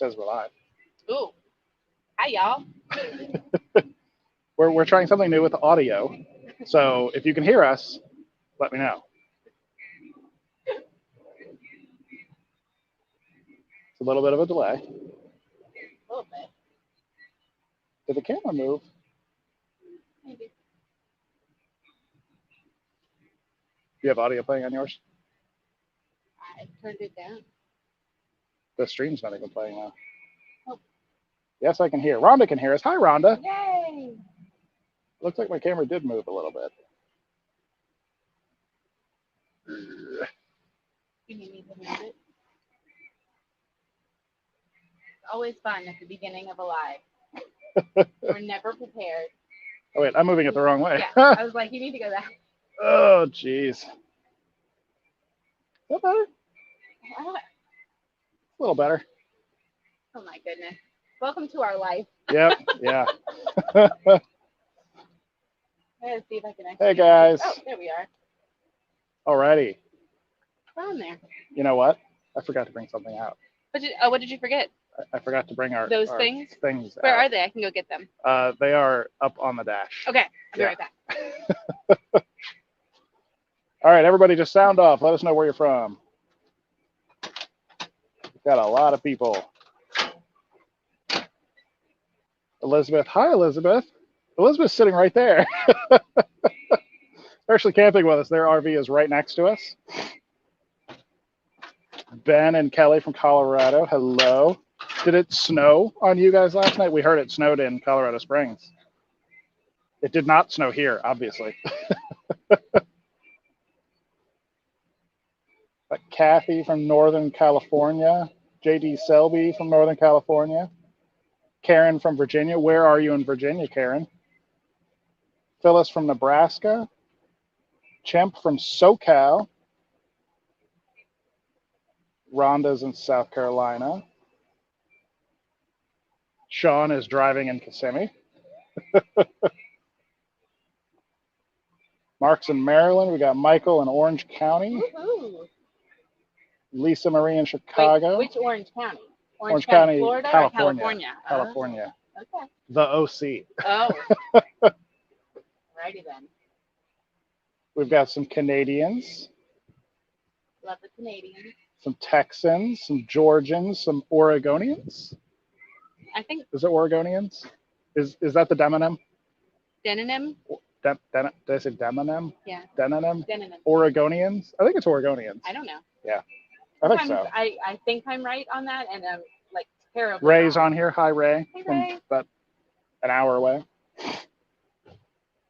says we're live. Ooh. Hi, y'all. We're trying something new with the audio. So if you can hear us, let me know. It's a little bit of a delay. A little bit. Did the camera move? Maybe. Do you have audio playing on yours? I turned it down. The stream's not even playing now. Oh. Yes, I can hear. Rhonda can hear us. Hi, Rhonda. Yay! Looks like my camera did move a little bit. You need me to move it. It's always fun at the beginning of a live. We're never prepared. Oh, wait, I'm moving it the wrong way. Yeah, I was like, you need to go back. Oh, jeez. Is that better? A little better. Oh, my goodness. Welcome to our life. Yep, yeah. Let's see if I can actually. Hey, guys. Oh, there we are. Alrighty. We're on there. You know what? I forgot to bring something out. What did you forget? I forgot to bring our things? Things Where out. are they? I can go get them. They are up on the dash. Okay, I'll be right back. All right, everybody just sound off. Let us know where you're from. We've got a lot of people. Elizabeth. Hi, Elizabeth. Elizabeth's sitting right there. They're actually camping with us. Their RV is right next to us. Ben and Kelly from Colorado. Hello. Did it snow on you guys last night? We heard it snowed in Colorado Springs. It did not snow here, obviously. Kathy from Northern California. JD Selby from Northern California. Karen from Virginia. Where are you in Virginia, Karen? Phyllis from Nebraska. Chemp from SoCal. Rhonda's in South Carolina. Sean is driving in Kissimmee. Mark's in Maryland. We got Michael in Orange County. Woohoo! Lisa Marie in Chicago. Wait, which Orange County? Orange County, Florida, California. or California? California. Oh, okay. The OC. Oh. Righty then. We've got some Canadians. Love the Canadians. Some Texans, some Georgians, some Oregonians. I think. Is it Oregonians? Is that the demonym? Demonym? Did I say demonym? Yeah. Demonym? Demonym. Oregonians? I think it's Oregonians. I don't know. Yeah. I think so. I think I'm right on that, and I'm like terrible. Ray's on here. Hi, Ray. Hey, From Ray. about an hour away.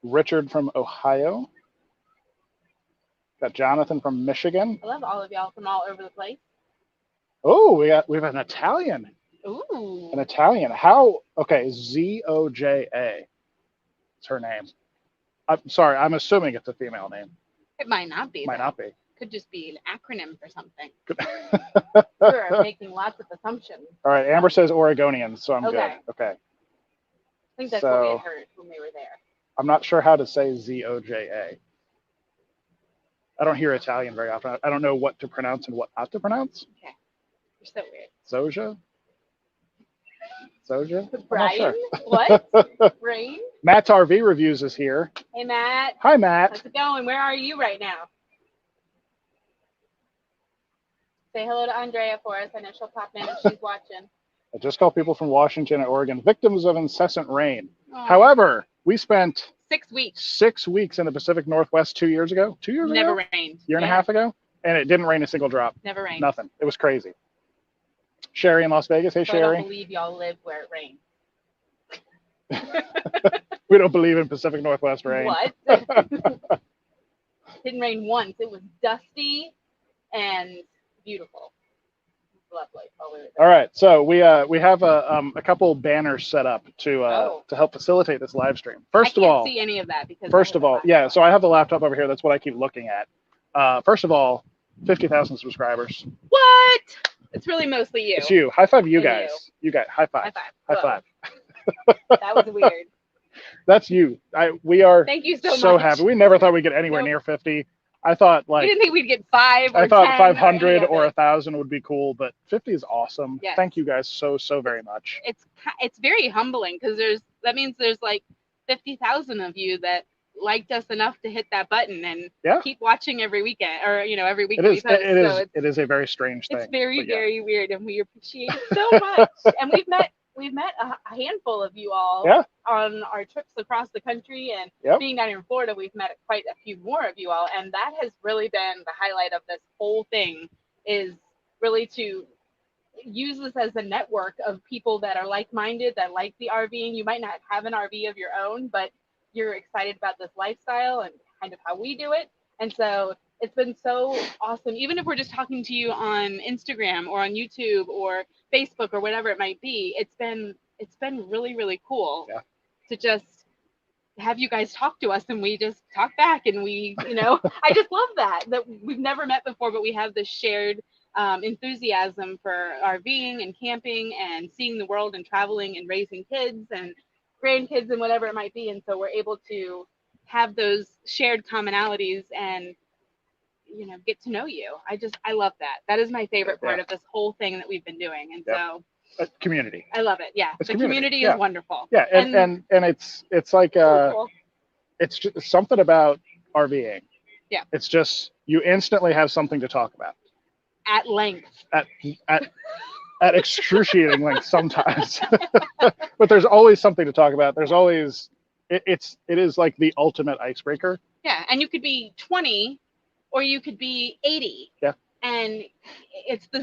Richard from Ohio. Got Jonathan from Michigan. I love all of y'all from all over the place. Oh, we have an Italian. Ooh. An Italian. How? Okay, Zoja. It's her name. I'm sorry. I'm assuming it's a female name. It might not be. Might not be. Could just be an acronym for something. We're making lots of assumptions. All right. Amber says Oregonians, so I'm Okay. good. Okay. I think that's what we had heard when we were there. I'm not sure how to say Zoja. I don't hear Italian very often. I don't know what to pronounce and what not to pronounce. Okay. You're so weird. Soja? Brian? Sure. What? Rain? Matt's RV Reviews is here. Hey, Matt. Hi, Matt. How's it going? Where are you right now? Say hello to Andrea for us. I know she'll pop in if she's watching. I just called people from Washington and Oregon victims of incessant rain. Aww. However, we spent 6 weeks. 6 weeks in the Pacific Northwest 2 years ago. 2 years ago? Never rained. Year and a half ago? And it didn't rain a single drop. Never rained. Nothing. It was crazy. Sherry in Las Vegas. Hey, so Sherry. I don't believe y'all live where it rains. We don't believe in Pacific Northwest rain. What? Didn't rain once. It was dusty and beautiful. Lovely. All right, so we have a couple banners set up to help facilitate this live stream. First of all, I can't see any of that because. First of all, yeah. So I have the laptop over here. That's what I keep looking at. First of all, 50,000 subscribers. What? It's really mostly you. It's you. High five, you And guys. You guys. High five. High five. High five. That was weird. That's you. We are Thank you so so much. happy. We never thought we'd get anywhere Nope. near 50. I thought We like didn't think we'd get 5 or I thought 10 500 or or 1,000 would be cool, but 50 is awesome. Yes. Thank you guys so very much. It's very humbling because that means there's like 50,000 of you that liked us enough to hit that button and keep watching every weekend or every week It that is. we post. It is a very strange thing. It's very very weird, and we appreciate it so much. And we've met a handful of you all on our trips across the country, and being down here in Florida, we've met quite a few more of you all, and that has really been the highlight of this whole thing, is really to use this as a network of people that are like-minded, that like the RVing. You might not have an RV of your own, but you're excited about this lifestyle and kind of how we do it. And so it's been so awesome. Even if we're just talking to you on Instagram or on YouTube or Facebook or whatever it might be, it's been really, really cool to just have you guys talk to us and we just talk back, and we, I just love that we've never met before, but we have this shared enthusiasm for RVing and camping and seeing the world and traveling and raising kids and grandkids and whatever it might be. And so we're able to have those shared commonalities and get to know you. I love that. That is my favorite part of this whole thing that we've been doing. And so community. I love it. Yeah, the community is wonderful. Yeah, and it's like so cool. It's just something about RVing. Yeah, it's just you instantly have something to talk about at length. At excruciating length sometimes. But there's always something to talk about. There's always it is like the ultimate icebreaker. Yeah, and you could be 20 or you could be 80. Yeah. And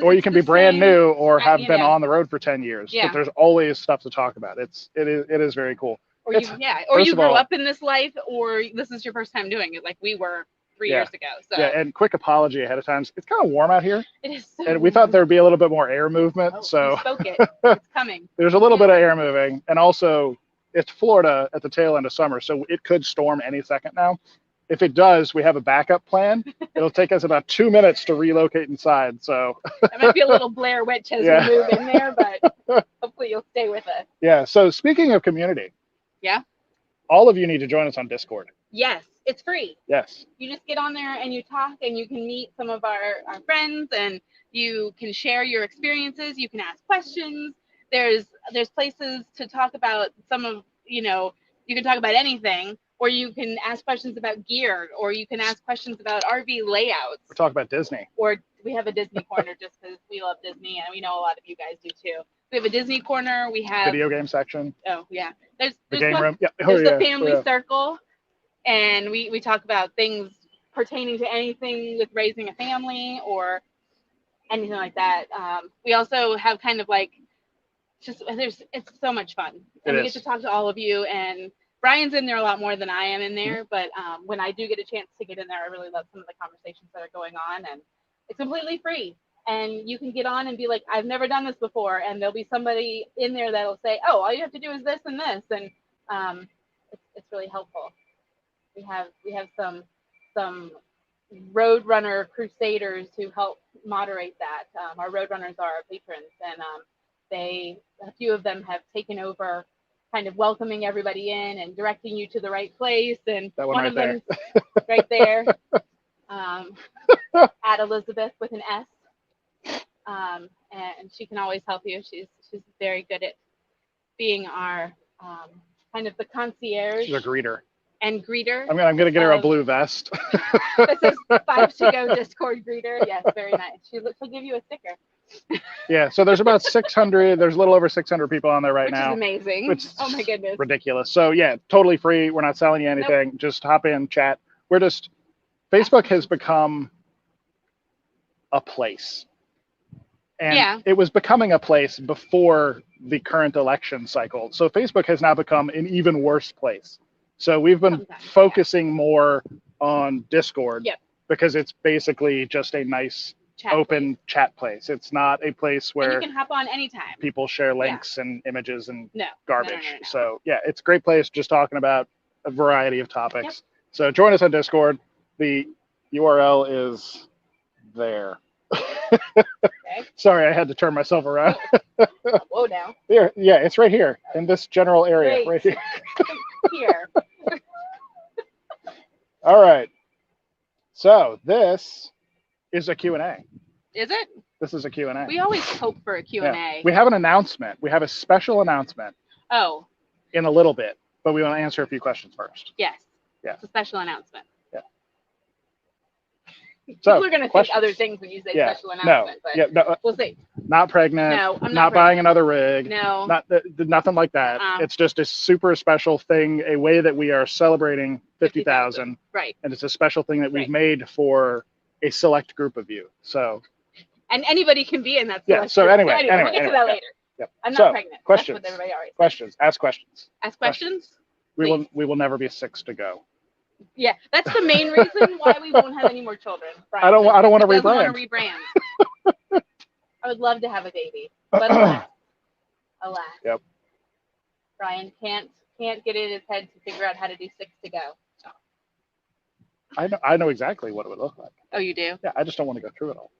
or you can be brand new or have been on the road for 10 years. Yeah. But there's always stuff to talk about. It is very cool. Or you grew up in this life, or this is your first time doing it, like we were 3 years ago. So. Yeah, and quick apology ahead of time. It's kind of warm out here. It is so and we thought there would be a little bit more air movement. So you spoke it. It's coming. There's a little bit of air moving. And also, it's Florida at the tail end of summer, so it could storm any second now. If it does, we have a backup plan. It'll take us about 2 minutes to relocate inside. So it might be a little Blair Witch as we move in there, but hopefully you'll stay with us. Yeah. So speaking of community, all of you need to join us on Discord. Yes, it's free. Yes. You just get on there and you talk, and you can meet some of our friends, and you can share your experiences. You can ask questions. There's places to talk about you can talk about anything. Or you can ask questions about gear, or you can ask questions about RV layouts. Or talk about Disney. Or we have a Disney corner just because we love Disney, and we know a lot of you guys do too. We have a Disney corner. We have video game section. Oh yeah, there's the game room. Yeah. There's the family circle, and we talk about things pertaining to anything with raising a family or anything like that. We also have kind of like it's so much fun, and we get to talk to all of you. And Brian's in there a lot more than I am in there, but when I do get a chance to get in there, I really love some of the conversations that are going on, and it's completely free. And you can get on and be like, I've never done this before, and there'll be somebody in there that'll say, oh, all you have to do is this and this, and it's really helpful. We have some Roadrunner crusaders who help moderate that. Our Roadrunners are our patrons, and a few of them have taken over kind of welcoming everybody in and directing you to the right place. And one of them right there, at Elizabeth with an S. And she can always help you. She's very good at being our kind of the concierge. She's a greeter. And greeter. I'm gonna get her a blue vest. This is 5 to go Discord greeter. Yes, very nice. She'll give you a sticker. Yeah, so there's about 600. There's a little over 600 people on there right now. Which is amazing. Oh my goodness. Ridiculous. So yeah, totally free. We're not selling you anything. Nope. Just hop in, chat. Facebook has become a place. And it was becoming a place before the current election cycle. So Facebook has now become an even worse place. So we've been focusing more on Discord because it's basically just a nice open chat place. It's not a place where you can hop on anytime. People share links and images and garbage. No. So yeah, it's a great place just talking about a variety of topics. Yep. So join us on Discord. The URL is there. Sorry, I had to turn myself around. Whoa, now. Here, yeah, it's right here in this general area. Right here. Here. All right. So this is a Q&A. Is it? This is a Q&A. We always hope for a Q&A. Yeah. We have an announcement. We have a special announcement. Oh. In a little bit, but we want to answer a few questions first. Yes. Yeah. It's a special announcement. Yeah. So, people are going to think other things when you say special announcement, but we'll see. Not pregnant. No, I'm not buying another rig. No. Nothing like that. It's just a super special thing, a way that we are celebrating 50,000. Right. And it's a special thing that we've made for a select group of you. So. And anybody can be in that select group. So anyway, we'll get to that later. Yep. I'm not pregnant. Questions. That's what everybody always says. Questions. Ask questions. Ask questions. We will never be 6 to go. Yeah, that's the main reason why we won't have any more children. Brian, I don't want to rebrand. I would love to have a baby, but alas. Yep. Brian can't get it in his head to figure out how to do 6 to go. I know exactly what it would look like. Oh, you do? Yeah, I just don't want to go through it all.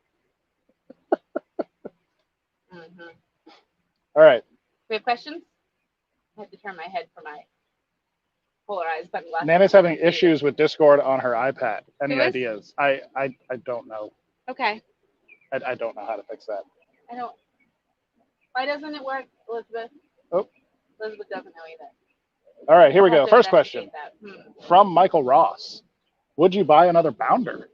All right. We have questions? I have to turn my head for my polarized sunglasses. Nana's having issues with Discord on her iPad. Any ideas? I don't know. Okay. I don't know how to fix that. I don't. Why doesn't it work, Elizabeth? Oh. Elizabeth doesn't know either. All right, here we go. First question from Michael Ross. Would you buy another bounder?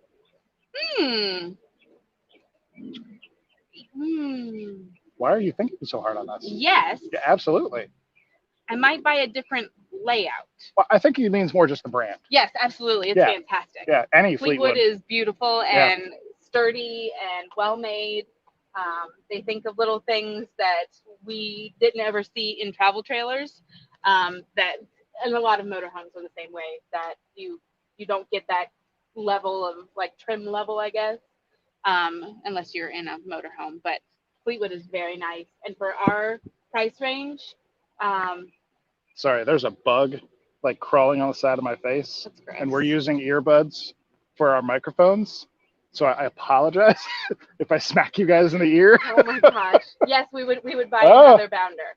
Why are you thinking so hard on this? Yes. Yeah, absolutely. I might buy a different layout. Well, I think he means more just the brand. Yes, absolutely. It's fantastic. Yeah, any Fleetwood is beautiful and sturdy and well made. They think of little things that we didn't ever see in travel trailers. And a lot of motorhomes are the same way, that you don't get that level of like trim level, I guess, unless you're in a motorhome. But Fleetwood is very nice, and for our price range. Sorry, there's a bug like crawling on the side of my face, and we're using earbuds for our microphones. So I apologize if I smack you guys in the ear. Oh my gosh! Yes, we would buy another bounder.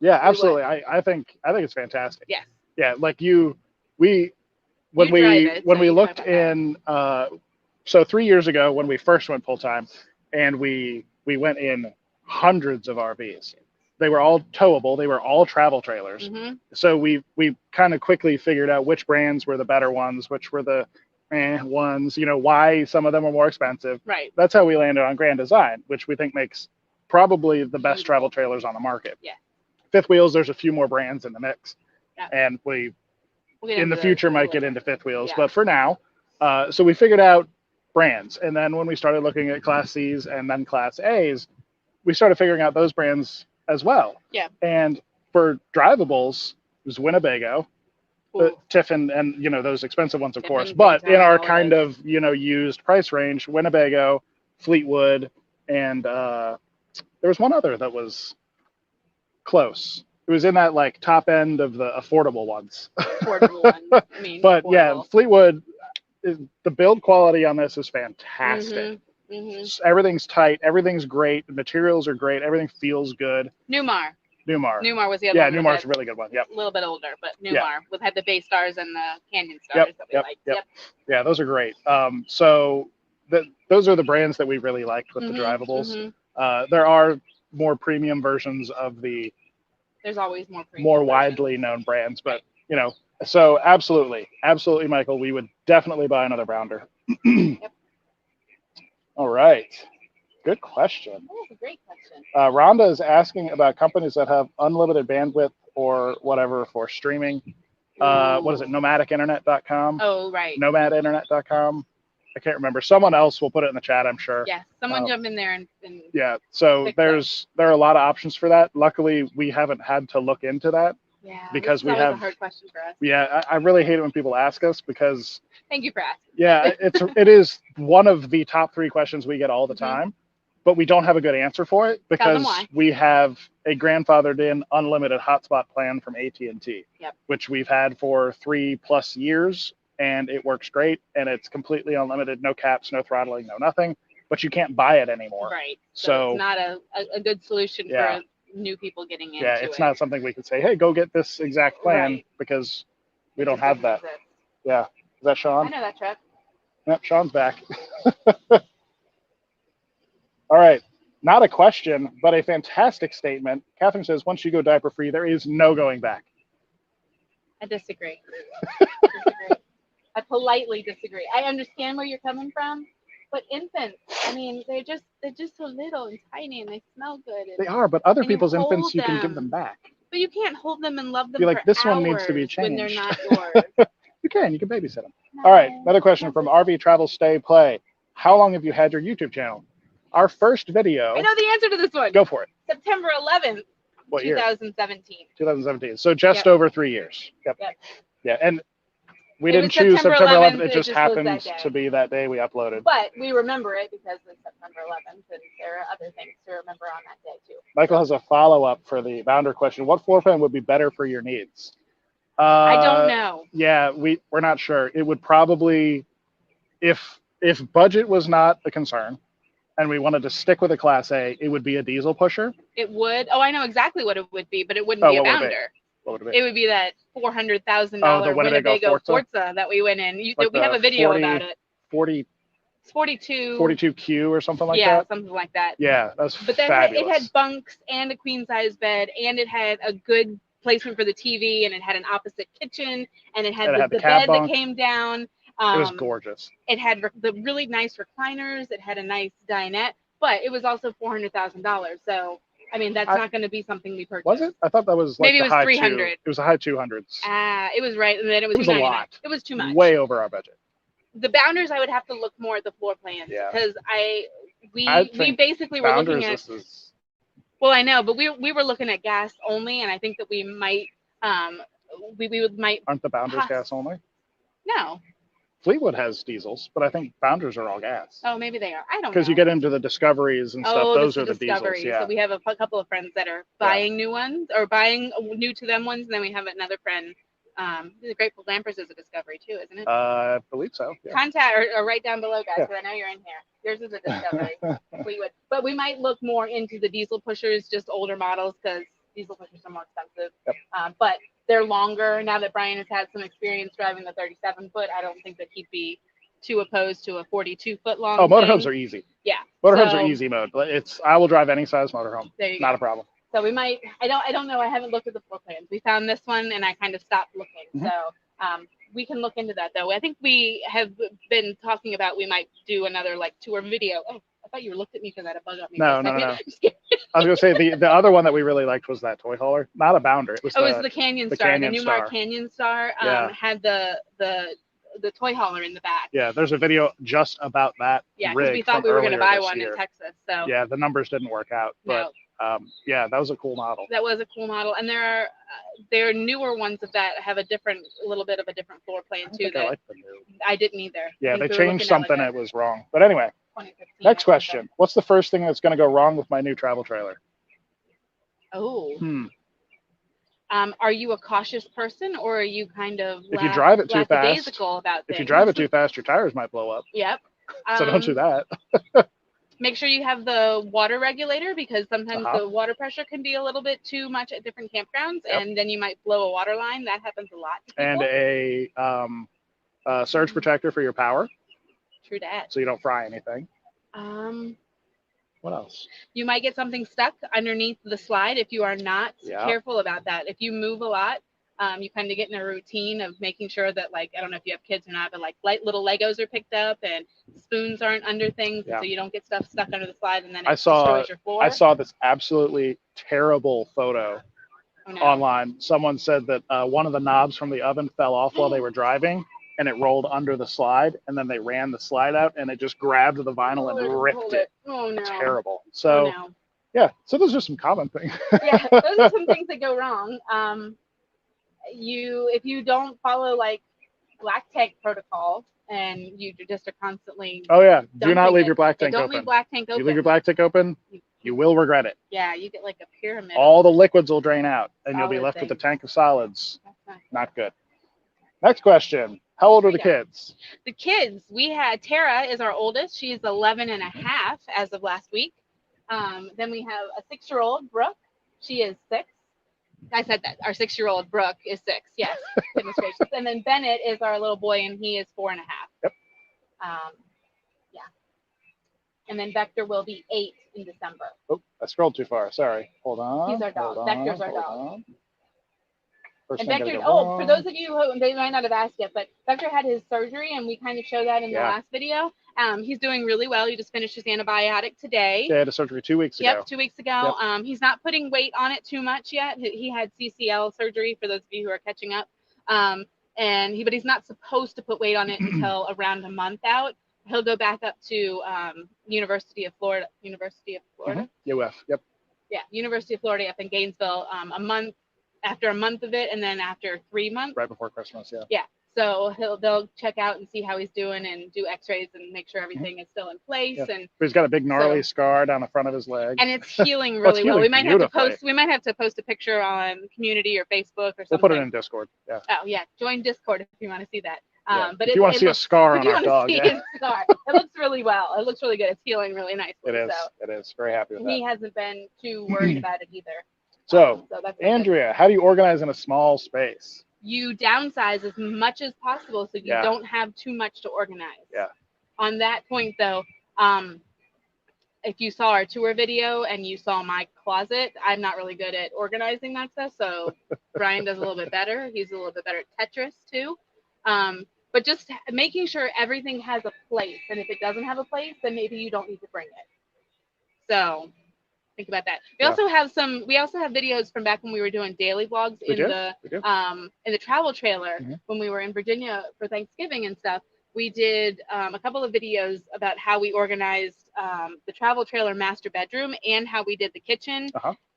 Yeah, absolutely. I think it's fantastic. Yes. Yeah, like when we looked in. So 3 years ago, when we first went full time, and we went in hundreds of RVs. They were all towable. They were all travel trailers. Mm-hmm. So we kind of quickly figured out which brands were the better ones, which were the ones, why some of them were more expensive. Right. That's how we landed on Grand Design, which we think makes probably the best travel trailers on the market. Yeah. Fifth wheels, there's a few more brands in the mix. Yeah. And we in the future might get into fifth wheels. Yeah. But for now, so we figured out brands. And then when we started looking at Class C's and then Class A's, we started figuring out those brands as well. Yeah. And for drivables, it was Winnebago, Tiffin, and those expensive ones, of course. But in our kind of used price range, Winnebago, Fleetwood, and there was one other that was close. It was in that like top end of the affordable ones. Affordable ones. I mean, but affordable. Yeah, Fleetwood. The build quality on this is fantastic. Mm-hmm. Mm-hmm. Everything's tight. Everything's great. The materials are great. Everything feels good. Newmar was the other one. Yeah, Newmar's a really good one. Yep. A little bit older, but Newmar had the Bay Stars and the Canyon Stars that we liked. Yep. Yeah, those are great. So those are the brands that we really liked with the drivables. Mm-hmm. There are more premium versions of the. There's always more widely known brands, but so absolutely, Michael, we would definitely buy another bounder. Yep. All right. Good question. That's a great question. Rhonda is asking about companies that have unlimited bandwidth or whatever for streaming. What is it? Nomadicinternet.com? Oh, right. Nomadinternet.com. I can't remember. Someone else will put it in the chat, I'm sure. Yeah, someone jump in there and yeah, so there are a lot of options for that. Luckily, we haven't had to look into that. Yeah, because we have a hard question for us. Yeah, I really hate it when people ask us because. Thank you for asking. Yeah, it is one of the top 3 questions we get all the time, but we don't have a good answer for it because we have a grandfathered in unlimited hotspot plan from AT&T, which we've had for 3+ years, and it works great, and it's completely unlimited, no caps, no throttling, no nothing, but you can't buy it anymore. Right. So it's not a good solution for new people getting into it. Yeah, it's not something we could say, hey, go get this exact plan because we don't have that. Yeah. Is that Sean? I know that truck. Yep, Sean's back. All right. Not a question, but a fantastic statement. Catherine says, once you go diaper free, there is no going back. I disagree. I politely disagree. I understand where you're coming from, but infants, I mean, they're just so little and tiny, and they smell good. They are, but other people's infants, you can give them back. But you can't hold them and love them be like, for this hours one needs to be changed when they're not yours. You can babysit them. No, All right, another question from RV Travel Stay Play. How long have you had your YouTube channel? Our first video. I know the answer to this one. Go for it. September 11th, what 2017. Year? 2017. So just over 3 years. Yep. Yeah, and we didn't choose September 11th. It just happened to be that day we uploaded. But we remember it because it's September 11th, and there are other things to remember on that day too. Michael has a follow-up for the Bounder question. What floor plan would be better for your needs? I don't know. Yeah, we're not sure. It would probably, if budget was not a concern, and we wanted to stick with a Class A, it would be a diesel pusher. It would. Oh, I know exactly what it would be, but it wouldn't be a Bounder. What would it be? It would be that $400,000 Winnebago Forza that we went in. We have a video about it. 42Q or something like that. Yeah, something like that. Yeah, that's but then fabulous. It had bunks and a queen size bed, and it had a good placement for the TV, and it had an opposite kitchen, and it had the bed that came down. It was gorgeous. It had the really nice recliners. It had a nice dinette, but it was also $400,000. So, I mean, that's not going to be something we purchased. Was it? I thought that was like maybe it was 300. It was a high 200s. It was right, and then it was a lot. It was too much. Way over our budget. The Bounders, I would have to look more at the floor plans because we basically were looking at. Well, I know, but we were looking at gas only, and I think that we might might. Aren't the Bounders gas only? No. Fleetwood has diesels, but I think Bounders are all gas. Oh, maybe they are. I don't know. Because you get into the Discoveries and stuff. Those are the diesels. Yeah. So we have a couple of friends that are buying new ones or buying new to them ones, and then we have another friend. The Grateful Glampers is a Discovery too, isn't it? I believe so. Yeah. Contact or write down below, guys, because I know you're in here. Yours is a Discovery. But we might look more into the diesel pushers, just older models, because diesel pushers are more expensive. Yep. But they're longer. Now that Brian has had some experience driving the 37-foot, I don't think that he'd be too opposed to a 42-foot long. Oh, motorhomes are easy. Yeah. Motorhomes are easy mode. I will drive any size motorhome. There you Not go. a problem. So we might. I don't know. I haven't looked at the floor plans. We found this one, and I kind of stopped looking. Mm-hmm. So we can look into that, though. I think we have been talking about we might do another tour video. Oh, I thought you looked at me because that bug up me. No. I was gonna say the other one that we really liked was that toy hauler, not a Bounder. It was the Canyon Star. The Newmark Canyon Star had the toy hauler in the back. Yeah, there's a video just about that. Yeah, because we thought we were going to buy one in Texas. So yeah, the numbers didn't work out, but yeah, that was a cool model. That was a cool model, and there are newer ones of that have a little bit of a different floor plan too. I like the new. I didn't either. Yeah, they changed something. It was wrong, but anyway. Next question. What's the first thing that's going to go wrong with my new travel trailer? Oh. Are you a cautious person, or are you kind of if you drive it too fast? About if you drive it too fast, your tires might blow up. Yep. So don't do that. Make sure you have the water regulator, because sometimes the water pressure can be a little bit too much at different campgrounds, and then you might blow a water line. That happens a lot to people. And a surge protector for your power. True that. So you don't fry anything. What else? You might get something stuck underneath the slide if you are not careful about that. If you move a lot, you kind of get in a routine of making sure that, I don't know if you have kids or not, but light little Legos are picked up and spoons aren't under things, so you don't get stuff stuck under the slide and then it destroys your floor. I saw this absolutely terrible photo online. Someone said that one of the knobs from the oven fell off while they were driving, and it rolled under the slide, and then they ran the slide out, and it just grabbed the vinyl and ripped it. Oh no! Terrible. So yeah, so those are some common things. Yeah, those are some things that go wrong. If you don't follow black tank protocol, and you just are constantly do not leave your black tank open. Don't leave black tank open. You leave your black tank open, you will regret it. Yeah, you get a pyramid. All the liquids will drain out, and you'll be left with a tank of solids. Not good. Next question. How old are the kids? The kids, Tara is our oldest. She's 11 and a half as of last week. Then we have a 6-year-old, Brooke. She is 6. I said that. Our 6-year-old Brooke is 6. Yes. Goodness gracious. And then Bennett is our little boy, and he is 4 and a half. Yeah. And then Vector will be 8 in December. Oh, I scrolled too far. Sorry. Hold on. He's our dog. Vector's our dog. On. And Vector, for those of you who they might not have asked yet, but Vector had his surgery, and we kind of show that in the last video. He's doing really well. He just finished his antibiotic today. Yeah, had a surgery 2 weeks ago. Yep, 2 weeks ago. Yep. He's not putting weight on it too much yet. He had CCL surgery, for those of you who are catching up. But he's not supposed to put weight on it until around a month out. He'll go back up to University of Florida. UF. Yep. Yeah, University of Florida up in Gainesville. After a month of it, and then after 3 months. Right before Christmas. Yeah. Yeah. So they'll check out and see how he's doing and do X-rays and make sure everything is still in place. Yeah. And he's got a big gnarly scar down the front of his leg. And it's healing really well. We might have to post a picture on community or Facebook or something. We'll put it in Discord. Yeah. Oh yeah, join Discord if you want to see that. But if you want to see a scar on our dog, it looks really well. It looks really good. It's healing really nicely. It is. So. It is. Very happy with that. He hasn't been too worried about it either. So Andrea, how do you organize in a small space? You downsize as much as possible so you don't have too much to organize. Yeah. On that point, though, if you saw our tour video and you saw my closet, I'm not really good at organizing that stuff. So Brian does a little bit better. He's a little bit better at Tetris too. But just making sure everything has a place. And if it doesn't have a place, then maybe you don't need to bring it. So think about that. We also have videos from back when we were doing daily vlogs in the travel trailer when we were in Virginia for Thanksgiving and stuff. We did a couple of videos about how we organized the travel trailer master bedroom and how we did the kitchen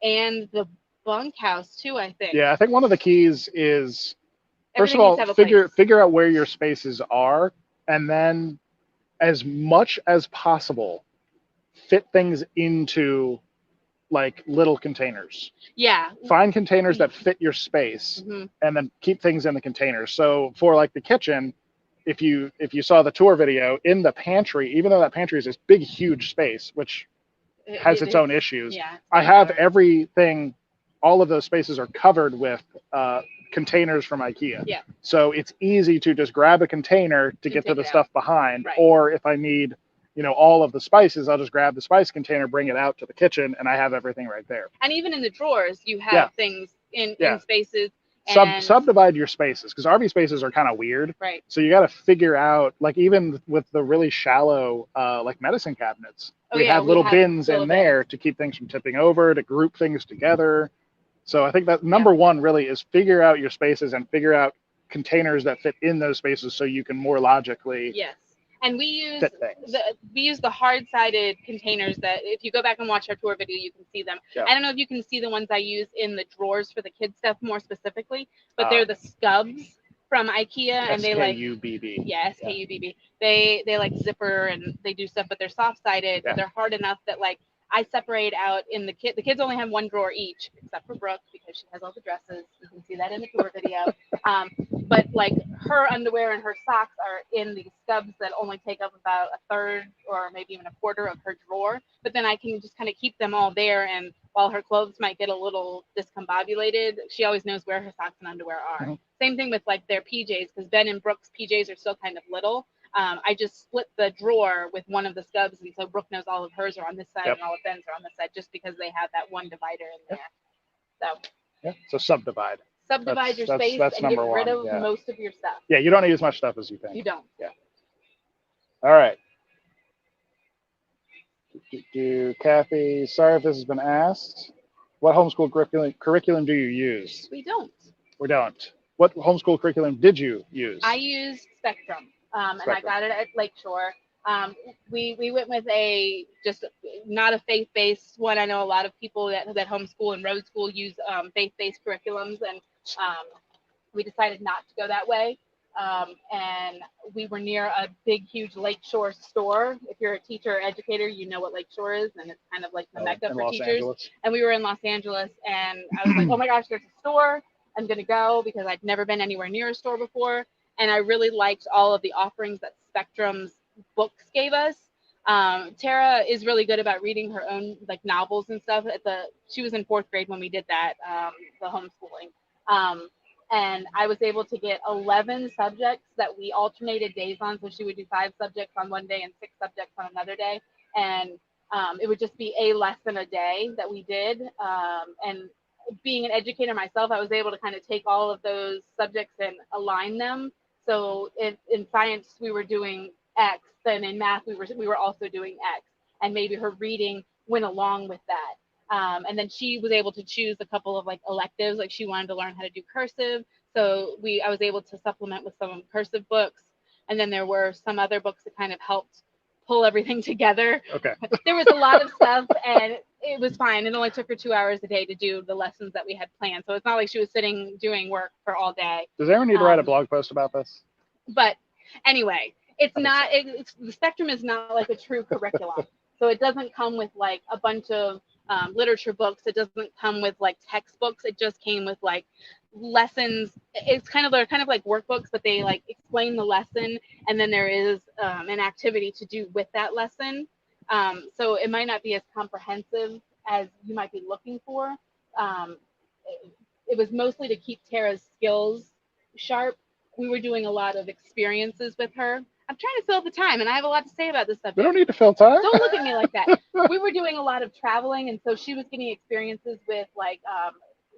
and the bunk house too, I think. Yeah, I think one of the keys is first of all figure out where your spaces are, and then as much as possible fit things into like little containers. Yeah. Find containers that fit your space and then keep things in the containers. So for like the kitchen, if you saw the tour video, in the pantry, even though that pantry is this big, huge space, which has its own issues, I have everything, all of those spaces are covered with containers from IKEA. Yeah. So it's easy to just grab a container to get to the stuff behind. Right. Or if I need all of the spices, I'll just grab the spice container, bring it out to the kitchen, and I have everything right there. And even in the drawers, you have things in spaces. Subdivide your spaces, because RV spaces are kind of weird. Right. So you got to figure out, like even with the really shallow, like medicine cabinets, we have little bins in there to keep things from tipping over, to group things together. So I think that number one really is figure out your spaces and figure out containers that fit in those spaces so you can more logically. Yes. And we use the hard-sided containers that, if you go back and watch our tour video, you can see them. Yeah. I don't know if you can see the ones I use in the drawers for the kids stuff more specifically, but they're the Scubs from IKEA, and they like SKUBB. Yeah, SKUBB. They like zipper and they do stuff, but they're soft-sided. But they're hard enough that like I separate out in the kids only have one drawer each, except for Brooke because she has all the dresses. You can see that in the tour video. But like her underwear and her socks are in these Scubs that only take up about a third or maybe even a quarter of her drawer. But then I can just kind of keep them all there. And while her clothes might get a little discombobulated, she always knows where her socks and underwear are. Same thing with like their PJs, because Ben and Brooke's PJs are still kind of little. I just split the drawer with one of the Scubs, and so Brooke knows all of hers are on this side and all of Ben's are on this side, just because they have that one divider in there. So subdivide. Subdivide your space and get rid of most of your stuff. Yeah, you don't need as much stuff as you think. You don't. Yeah. All right. Kathy, sorry if this has been asked. What homeschool curriculum do you use? We don't. We don't. What homeschool curriculum did you use? I used Spectrum. And I got it at Lakeshore. We went with not a faith-based one. I know a lot of people that homeschool and road school use faith-based curriculums, and we decided not to go that way. And we were near a big, huge Lakeshore store. If you're a teacher or educator, you know what Lakeshore is, and it's kind of like the mecca for teachers. Angeles. And we were in Los Angeles, and I was like, oh my gosh, there's a store. I'm going to go, because I'd never been anywhere near a store before. And I really liked all of the offerings that Spectrum's books gave us. Tara is really good about reading her own like novels and stuff. She was in 4th grade when we did that, the homeschooling. And I was able to get 11 subjects that we alternated days on. So she would do 5 subjects on one day and 6 subjects on another day. And it would just be a lesson a day that we did. And being an educator myself, I was able to kind of take all of those subjects and align them. So in science, we were doing X, then in math, we were also doing X. And maybe her reading went along with that. And then she was able to choose a couple of like electives, like she wanted to learn how to do cursive. So I was able to supplement with some cursive books. And then there were some other books that kind of helped pull everything together. Okay. There was a lot of stuff and it was fine. It only took her 2 hours a day to do the lessons that we had planned. So it's not like she was sitting doing work for all day. Does anyone need to write a blog post about this? But anyway, the spectrum is not like a true curriculum. So it doesn't come with like a bunch of literature books. It doesn't come with like textbooks. It just came with like lessons. They're kind of like workbooks, but they like explain the lesson, and then there is an activity to do with that lesson. So it might not be as comprehensive as you might be looking for. It was mostly to keep Tara's skills sharp. We were doing a lot of experiences with her. I'm trying to fill the time, and I have a lot to say about this subject. We don't need to fill time. Don't look at me like that. We were doing a lot of traveling, and so she was getting experiences with like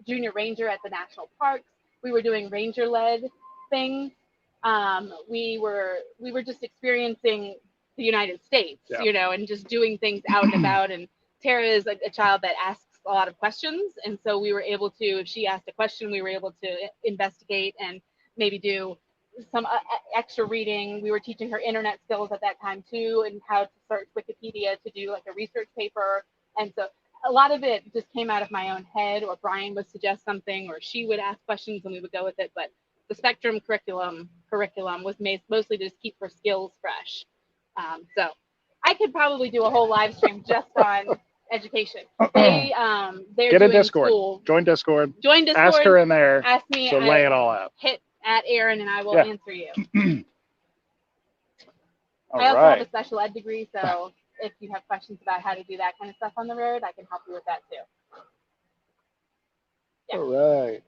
junior ranger at the national parks. We were doing ranger-led things. We were just experiencing the United States, and just doing things out and about. And Tara is a child that asks a lot of questions, and so we were able to, if she asked a question, we were able to investigate and maybe do some extra reading. We were teaching her internet skills at that time too, and how to search Wikipedia to do like a research paper. And so a lot of it just came out of my own head, or Brian would suggest something, or she would ask questions and we would go with it. But the spectrum curriculum was mostly to just keep her skills fresh. So I could probably do a whole live stream just on education. They're get a doing Discord. School. Join Discord. Discord. Ask her in there. Ask me. She'll lay it all out. Hit at Aaron and I will answer you. I also have a special ed degree, so if you have questions about how to do that kind of stuff on the road, I can help you with that too. Yeah. All right.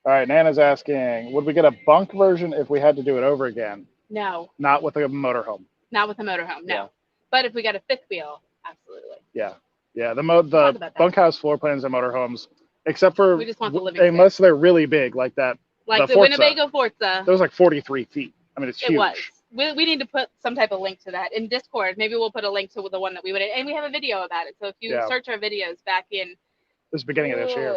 All right, Nana's asking, would we get a bunk version if we had to do it over again? No. Not with a motorhome. Not with a motorhome, no. Yeah. But if we got a fifth wheel, absolutely. Yeah. Yeah, the bunkhouse floor plans and motorhomes, except for we just want the living unless space. They're really big, like that. Like the Winnebago Forza. That was like 43 feet. I mean, it's huge. It was. We need to put some type of link to that in Discord. Maybe we'll put a link to the one that we would, and we have a video about it. So if you search our videos back in this beginning of this year.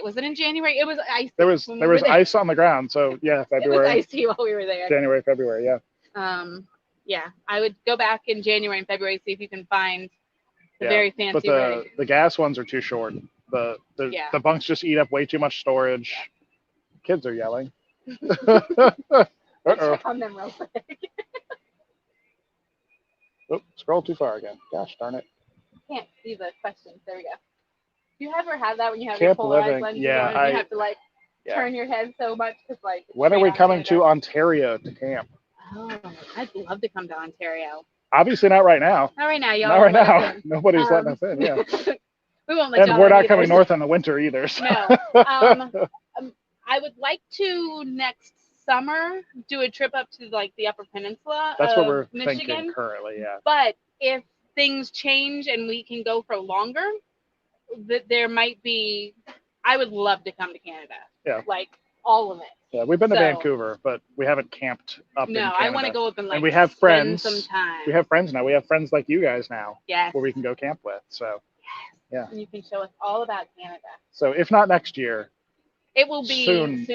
Was it in January? It was icy. There was ice on the ground. So yeah, February. It was icy while we were there. January, February, yeah. Yeah, I would go back in January and February, see if you can find the very fancy. But the gas ones are too short. The bunks just eat up way too much storage. Kids are yelling. Check on them real quick. Oh, scroll too far again. Gosh darn it. Can't see the questions. There we go. Do you ever have that when you have your polarized lenses on? You have to turn your head so much because When are we coming to Ontario to camp? Oh, I'd love to come to Ontario. Obviously not right now. Not right now, y'all. Not right now. Nobody's letting us in. Yeah. We won't let y'all in. And we're not coming north in the winter either. So. No. I would like to next summer do a trip up to the Upper Peninsula. That's what we're Michigan. Thinking currently, yeah. But if things change and we can go for longer, there might be. I would love to come to Canada. Yeah. All of it. Yeah, we've been to Vancouver, but we haven't camped up in Canada. No, I want to go up and we have friends. Spend some time. We have friends now. We have friends like you guys now. Yes. Where we can go camp with. So. Yes. Yeah. And you can show us all about Canada. So if not next year. It will be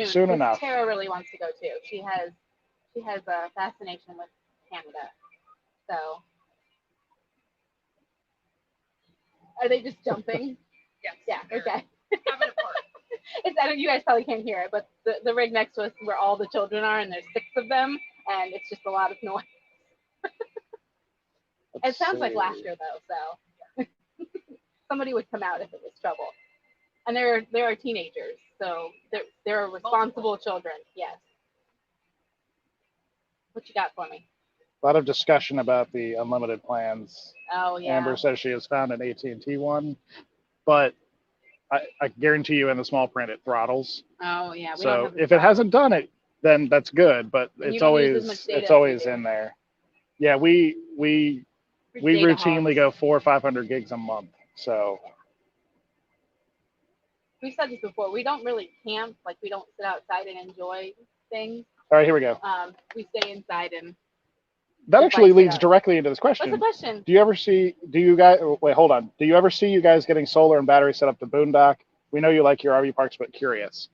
soon enough. Tara really wants to go too. She has a fascination with Canada. So. Are they just jumping? Yes. Yeah. Okay. Having a party. You guys probably can't hear it, but the rig next to us where all the children are, and there's 6 of them, and it's just a lot of noise. It sounds like laughter though, so somebody would come out if it was trouble. And there are teenagers, so they're responsible children. Yes. What you got for me? A lot of discussion about the unlimited plans. Oh yeah. Amber says she has found an AT&T one, but I guarantee you in the small print it throttles. Oh yeah. So if it hasn't done it, then that's good. But and it's always in there. Yeah, we routinely go 400 or 500 gigs a month. So we've said this before. We don't really camp. Like we don't sit outside and enjoy things. All right, here we go. We stay inside and. That actually leads directly into this question. What's the question? Do you guys, wait, hold on. Do you ever see you guys getting solar and battery set up to boondock? We know you like your RV parks, but curious.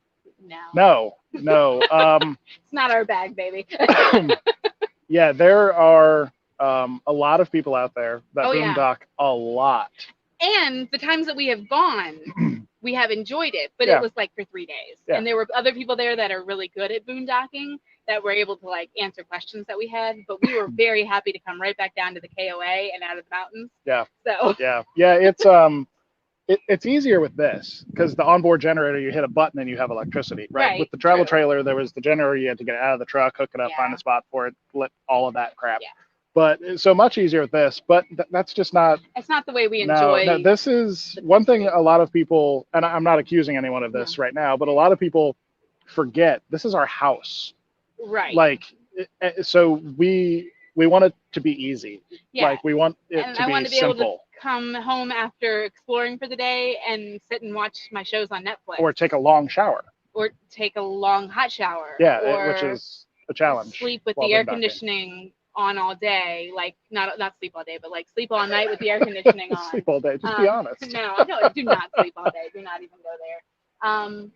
No. It's not our bag, baby. Yeah, there are a lot of people out there that boondock a lot. And the times that we have gone, we have enjoyed it, but it was like for 3 days. Yeah. And there were other people there that are really good at boondocking that were able to like answer questions that we had, but we were very happy to come right back down to the KOA and out of the mountains. Yeah. So it's easier with this because the onboard generator, you hit a button and you have electricity, right? With the travel trailer, there was the generator, you had to get it out of the truck, hook it up, find a spot for it, all of that crap. Yeah. But it's so much easier with this, but that's just not. It's not the way we enjoy. No, this is one thing a lot of people, and I'm not accusing anyone of this right now, but a lot of people forget this is our house. Right. Like, so we want it to be easy. Yeah. Like we want it to be simple. Able to come home after exploring for the day and sit and watch my shows on Netflix. Or take a long shower. Or take a long hot shower. Yeah, which is a challenge. Sleep with the air conditioning on all day, like not sleep all day, but like sleep all night with the air conditioning on. Sleep all day. Just be honest. No, do not sleep all day. Do not even go there.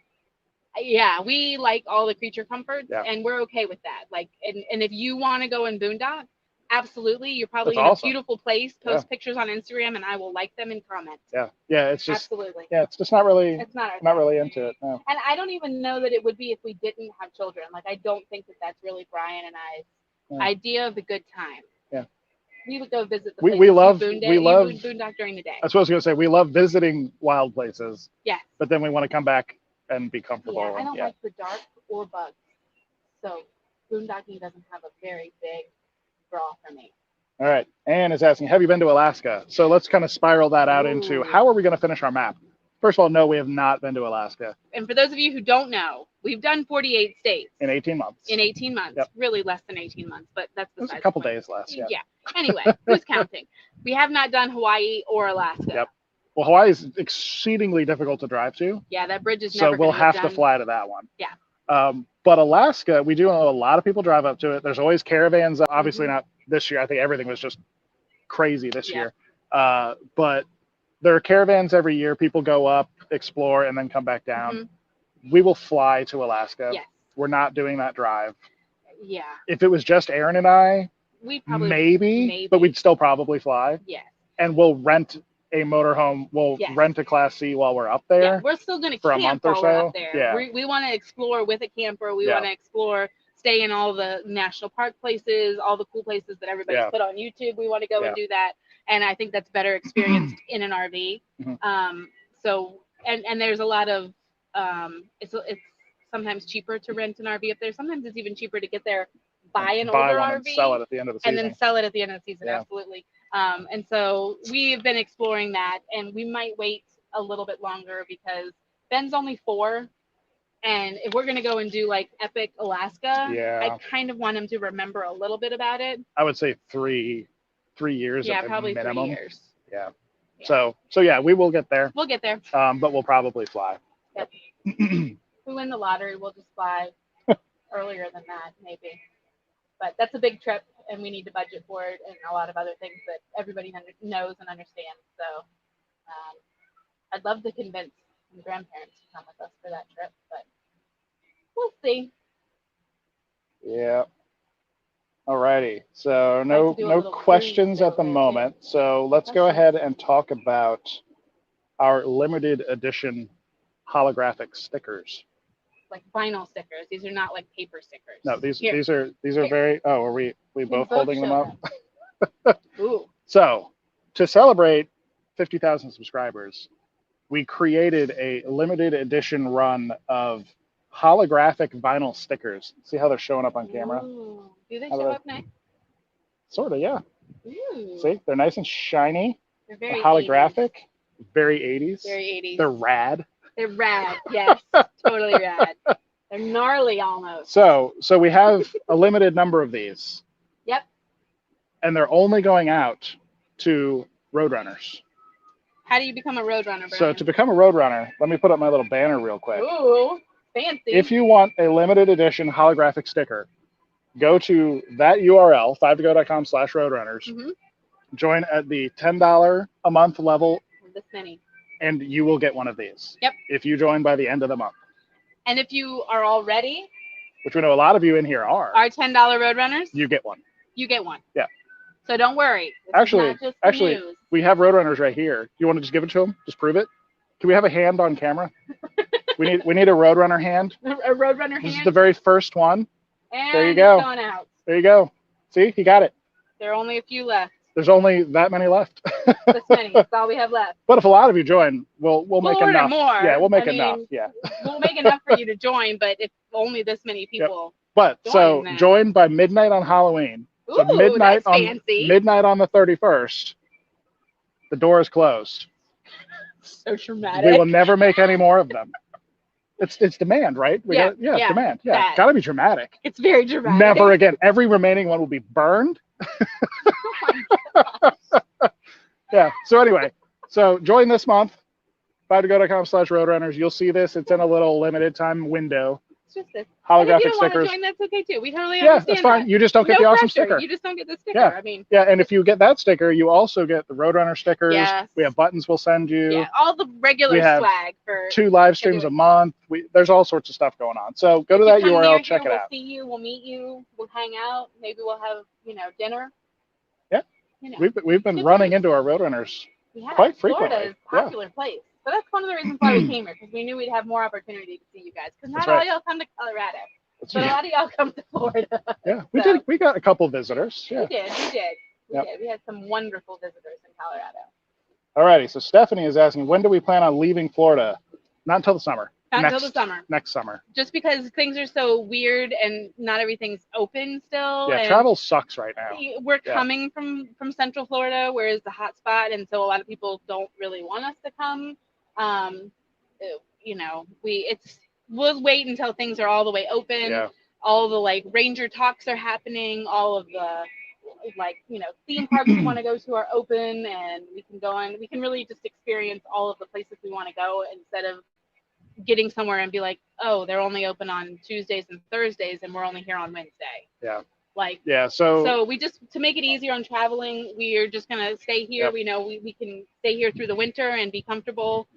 Yeah, we like all the creature comforts, and we're okay with that. Like, and if you want to go in boondock, absolutely. You're probably in a beautiful place. Post pictures on Instagram, and I will like them and comment. Yeah, it's just absolutely. Yeah, it's just not really. It's not really into it. No. And I don't even know that it would be if we didn't have children. Like, I don't think that that's really Brian and I's idea of a good time. Yeah. We would go visit the we love boondock during the day. That's what I was gonna say. We love visiting wild places. Yes. But then we want to come back and be comfortable. Yeah, I don't like the dark or bugs. So boondocking doesn't have a very big draw for me. All right. Anne is asking, have you been to Alaska? So let's kind of spiral that out into how are we going to finish our map? First of all, no, we have not been to Alaska. And for those of you who don't know, we've done 48 states. In 18 months. In 18 months. Yep. Really less than 18 months, but that's besides the point. A couple days less, Yeah. Anyway, who's counting? We have not done Hawaii or Alaska. Yep. Well, Hawaii is exceedingly difficult to drive to. Yeah, that bridge is never so we'll have to fly to that one. Yeah. But Alaska, we do know a lot of people drive up to it. There's always caravans. Obviously not this year. I think everything was just crazy this year. But there are caravans every year. People go up, explore, and then come back down. We will fly to Alaska. Yes. We're not doing that drive. Yeah. If it was just Aaron and I, we probably maybe, but we'd still probably fly. Yeah. And we'll rent a motorhome. We'll rent a Class C while we're up there. Yeah, we're still going to camp a month while or so. We're up there. Yeah. We want to explore with a camper. We want to explore, stay in all the national park places, all the cool places that everybody's put on YouTube. We want to go and do that. And I think that's better experienced in an RV. So, and there's a lot of, it's sometimes cheaper to rent an RV up there. Sometimes it's even cheaper to get there, buy an older RV. And sell it at the end of the season. And then sell it at the end of the season, absolutely. And so we've been exploring that, and we might wait a little bit longer because Ben's only 4. And if we're going to go and do like epic Alaska, I kind of want him to remember a little bit about it. I would say 3 years at the probably minimum. 3 years. Yeah. So yeah, we will get there. We'll get there. But we'll probably fly. Yep. If we win the lottery, we'll just fly earlier than that, maybe. But that's a big trip, and we need to budget for it and a lot of other things that everybody knows and understands. So I'd love to convince some grandparents to come with us for that trip, but we'll see. Yeah. Alrighty. So no questions at the moment. So let's go ahead and talk about our limited edition holographic stickers. Like vinyl stickers. These are not like paper stickers. No, these are very. Oh, are we both holding them up? Ooh. So to celebrate 50,000 subscribers, we created a limited edition run of holographic vinyl stickers. See how they're showing up on camera? Ooh. Do they show up nice? Sort of, yeah. Ooh. See, they're nice and shiny. They're very holographic. 80s. Very 80s. Very 80s. They're rad. They're rad. Yes, totally rad. They're gnarly almost. So we have a limited number of these. Yep. And they're only going out to Roadrunners. How do you become a Roadrunner, Brian? So to become a Roadrunner, let me put up my little banner real quick. Ooh, fancy. If you want a limited edition holographic sticker, go to that URL, 5togo.com/roadrunners. Mm-hmm. Join at the $10 a month level. This many. And you will get one of these. Yep. If you join by the end of the month. And if you are already, which we know a lot of you in here are, our $10 Roadrunners, you get one. You get one. Yeah. So don't worry. Actually, we have Roadrunners right here. You want to just give it to them? Just prove it? Can we have a hand on camera? we need a Roadrunner hand. A Roadrunner hand? This is the very first one. And there you go. It's going out. There you go. See, he got it. There are only a few left. There's only that many left. This many. That's all we have left. But if a lot of you join, we'll make order enough. More. Yeah, we'll make enough. Yeah. We'll make enough for you to join, but if only this many people. Yep. But join by midnight on Halloween. Ooh, so midnight that's fancy. Midnight on the 31st. The door is closed. So dramatic. We will never make any more of them. It's demand, right? It's demand. Yeah, it's got to be dramatic. It's very dramatic. Never again. Every remaining one will be burned. Yeah. So anyway, join this month. 5togo.com/roadrunners. You'll see this. It's in a little limited time window. It's just this. Holographic if you don't stickers. Want to join, that's okay too. We totally understand. Yeah, that's fine. That. You just don't get the awesome sticker. You just don't get the sticker. Yeah. I mean. Yeah, and if you get that sticker, you also get the Roadrunner stickers. Yes. We have buttons we'll send you. Yeah, all the regular swag for 2 live streams a month. There's all sorts of stuff going on. So go to that URL, check it out. We'll see you. We'll meet you. We'll hang out. Maybe we'll have dinner. Yeah. We've been running into our Roadrunners quite frequently. Florida's a popular place. So that's one of the reasons why we came here, because we knew we'd have more opportunity to see you guys. Because not all y'all come to Colorado, but a lot of y'all come to Florida. Yeah, we did. We got a couple visitors. Yeah. We did. We had some wonderful visitors in Colorado. Alrighty, so Stephanie is asking, when do we plan on leaving Florida? Not until the summer. Until the summer. Next summer. Just because things are so weird and not everything's open still. Yeah, travel sucks right now. We're coming from Central Florida, where is the hot spot, and so a lot of people don't really want us to come. We'll wait until things are all the way open. Yeah. All the ranger talks are happening. All of the theme parks we want to go to are open, and we can go on. We can really just experience all of the places we want to go instead of getting somewhere and be like, oh, they're only open on Tuesdays and Thursdays, and we're only here on Wednesday. Yeah. So we just, to make it easier on traveling, we are just gonna stay here. We know we can stay here through the winter and be comfortable.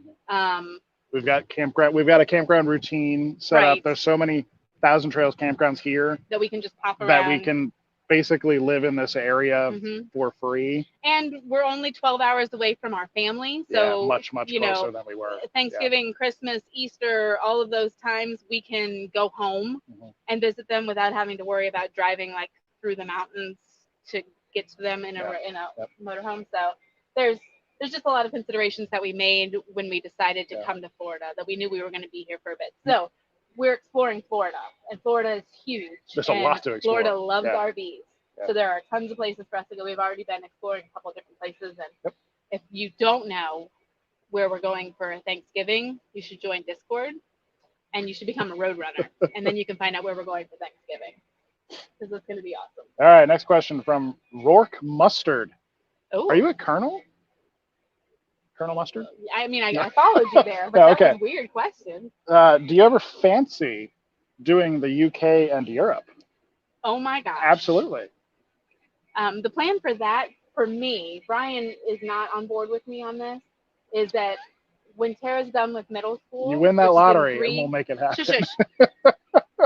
We've got a campground routine set up. There's so many Thousand Trails campgrounds here that we can just pop around. That we can basically live in this area for free. And we're only 12 hours away from our family, so much closer than we were. Thanksgiving, Christmas, Easter, all of those times we can go home and visit them without having to worry about driving through the mountains to get to them in a motorhome. So there's just a lot of considerations that we made when we decided to come to Florida, that we knew we were going to be here for a bit. So we're exploring Florida, and Florida is huge. There's a lot to explore. Florida loves RVs. So there are tons of places for us to go. We've already been exploring a couple of different places. And if you don't know where we're going for Thanksgiving, you should join Discord, and you should become a Roadrunner. And then you can find out where we're going for Thanksgiving, because it's going to be awesome. All right, next question from Rourke Mustard. Oh. Are you a Colonel? Colonel Mustard? I mean, I followed you there, but that was a weird question. Do you ever fancy doing the UK and Europe? Oh my gosh. Absolutely. The plan for that, for me, Brian is not on board with me on this, is that when Tara's done with middle school, you win that lottery and we'll make it happen.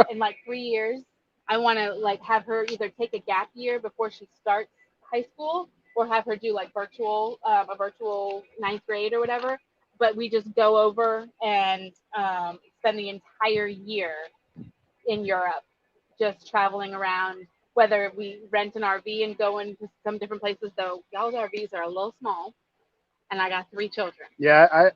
In 3 years, I want to have her either take a gap year before she starts high school, or have her do a virtual 9th grade or whatever. But we just go over and spend the entire year in Europe, just traveling around, whether we rent an RV and go into some different places, though y'all's RVs are a little small, and I got 3 children. Yeah,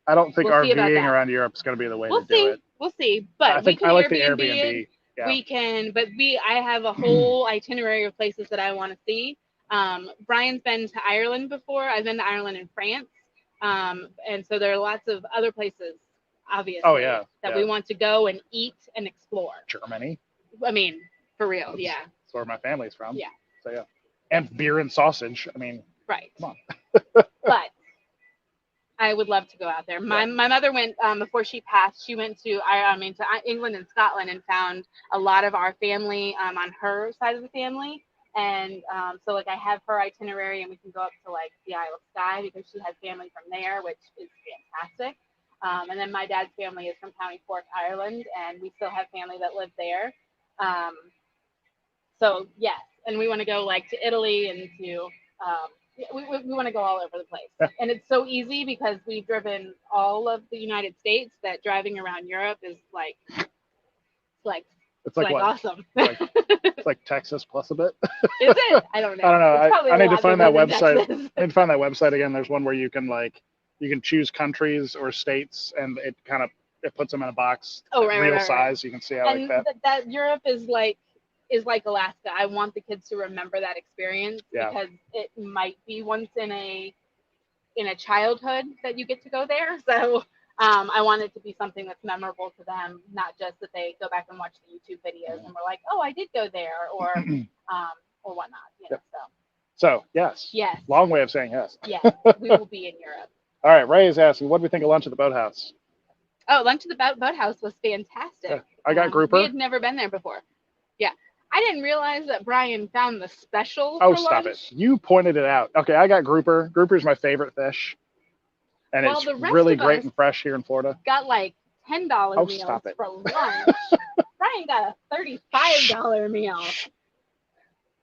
I don't think RVing around Europe is going to be the way to do it. We'll see. But I like the Airbnb. Yeah. We can, but I have a whole itinerary of places that I want to see. Brian's been to Ireland before. I've been to Ireland and France. And so there are lots of other places obviously. yeah. That we want to go and eat and explore. Germany. I mean, for real, yeah. That's where my family's from. Yeah. So yeah. And beer and sausage. I mean, right. Come on. But I would love to go out there. My mother went before she passed. She went to England and Scotland and found a lot of our family on her side of the family. And so like I have her itinerary, and we can go up to like the Isle of Skye because she has family from there, which is fantastic. And then my dad's family is from County Cork, Ireland, and we still have family that live there. So yes, and we want to go like to Italy and to we want to go all over the place. Yeah. And it's so easy because we've driven all of the United States that driving around Europe is like awesome. It's like Texas plus a bit. Is it? I don't know. I don't know. I need to find that website. I need to find that website again. There's one where you can choose countries or states, and it puts them in a box. Real size. You can see how and that Europe is like Alaska. I want the kids to remember that experience because it might be once in a childhood that you get to go there. So I want it to be something that's memorable to them, not just that they go back and watch the YouTube videos and we're like, oh, I did go there, or whatnot. So yes. Yes. Long way of saying yes. Yes, we will be in Europe. All right, Ray is asking, what do we think of lunch at the boathouse? Oh, lunch at the boathouse was fantastic. Yeah. I got grouper. We had never been there before. Yeah. I didn't realize that Brian found the special for stop lunch. It. You pointed it out. Okay, I got grouper. Grouper's my favorite fish. And it's really great and fresh here in Florida. Got like $10 meals for lunch. Brian got a $35 meal.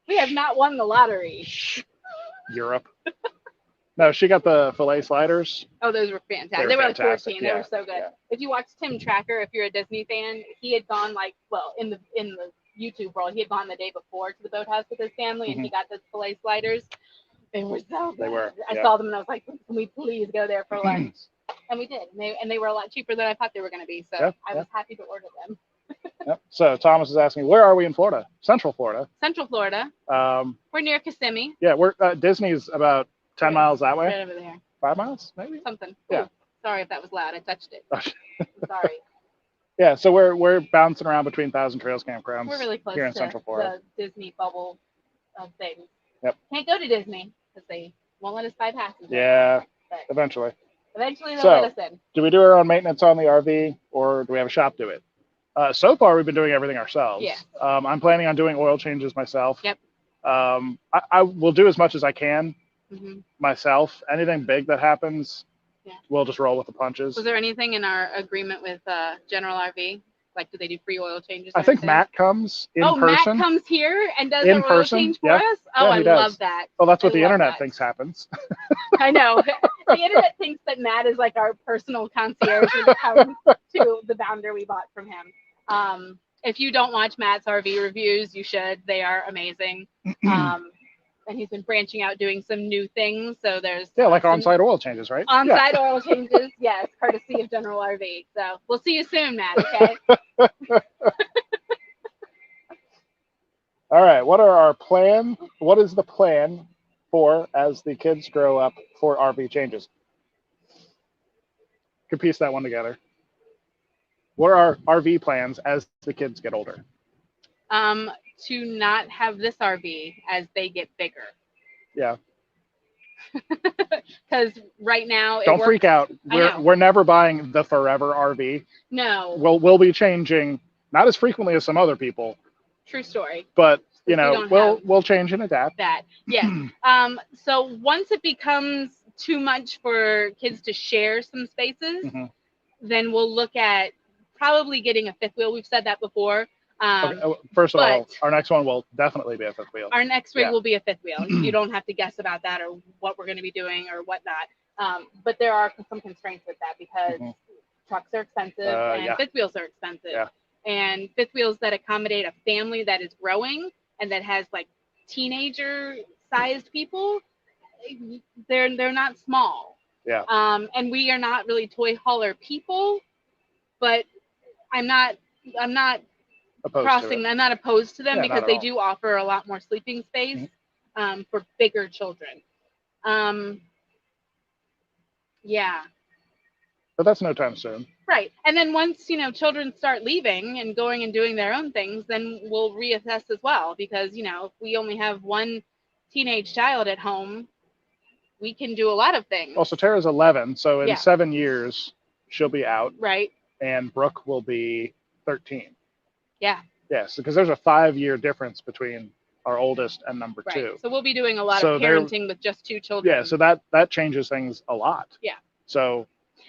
We have not won the lottery. Europe. No, she got the fillet sliders. Oh, those were fantastic. They were like 14. Yeah. They were so good. Yeah. If you watch Tim Tracker, if you're a Disney fan, he had gone in the YouTube world, he had gone the day before to the boathouse with his family, and he got those fillet sliders. They were so good. They were. I saw them and I was like, can we please go there for lunch? And we did. And they were a lot cheaper than I thought they were going to be. So I was happy to order them. Yep. So Thomas is asking, where are we in Florida? Central Florida. Central Florida. We're near Kissimmee. Yeah, we're Disney's about 10 miles that way. Right over there. 5 miles, maybe? Something. Yeah. Ooh, sorry if that was loud. I touched it. I'm sorry. Yeah, so we're bouncing around between Thousand Trails campgrounds. We're really close here in to Central Florida. The Disney bubble of things. Yep. Can't go to Disney because they won't let us buy passes. Yeah, eventually. Eventually they'll let us in. Do we do our own maintenance on the RV, or do we have a shop do it? So far, we've been doing everything ourselves. Yeah. I'm planning on doing oil changes myself. Yep. I will do as much as I can myself. Anything big that happens, we'll just roll with the punches. Was there anything in our agreement with General RV? Like, do they do free oil changes? I think Matt comes in person. Matt comes here and does an oil change for us? Oh, I love that. Well, that's what the internet thinks happens. I know. The internet thinks that Matt is like our personal concierge when it comes to the bounder we bought from him. If you don't watch Matt's RV reviews, you should. They are amazing. And he's been branching out doing some new things. So there's like on-site oil changes, right? On-site oil changes, yes, courtesy of General RV. So we'll see you soon, Matt. Okay. All right. What are our plan? What is the plan for as the kids grow up for RV changes? Could piece that one together. What are our RV plans as the kids get older? To not have this RV as they get bigger. Yeah. Because right now, don't freak out. We're never buying the forever RV. No. We'll be changing, not as frequently as some other people. True story. But we'll change and adapt. That yes. So once it becomes too much for kids to share some spaces, then we'll look at probably getting a fifth wheel. We've said that before. Okay. First of all, our next one will definitely be a fifth wheel. Our next rig will be a fifth wheel. You don't have to guess about that or what we're going to be doing or whatnot. But there are some constraints with that because trucks are expensive and fifth wheels are expensive. Yeah. And fifth wheels that accommodate a family that is growing and that has like teenager-sized people, they're not small. Yeah. And we are not really toy hauler people, but I'm not I'm not opposed to them because they do offer a lot more sleeping space for bigger children. Yeah. But that's no time soon. Right. And then once, children start leaving and going and doing their own things, then we'll reassess as well. Because, if we only have one teenage child at home, we can do a lot of things. Well, so Tara's 11, so in 7 years, she'll be out. Right. And Brooke will be 13. Yeah. Yes, because there's a 5-year difference between our oldest and number 2. So we'll be doing a lot of parenting with just 2 children. Yeah, so that changes things a lot. Yeah. So.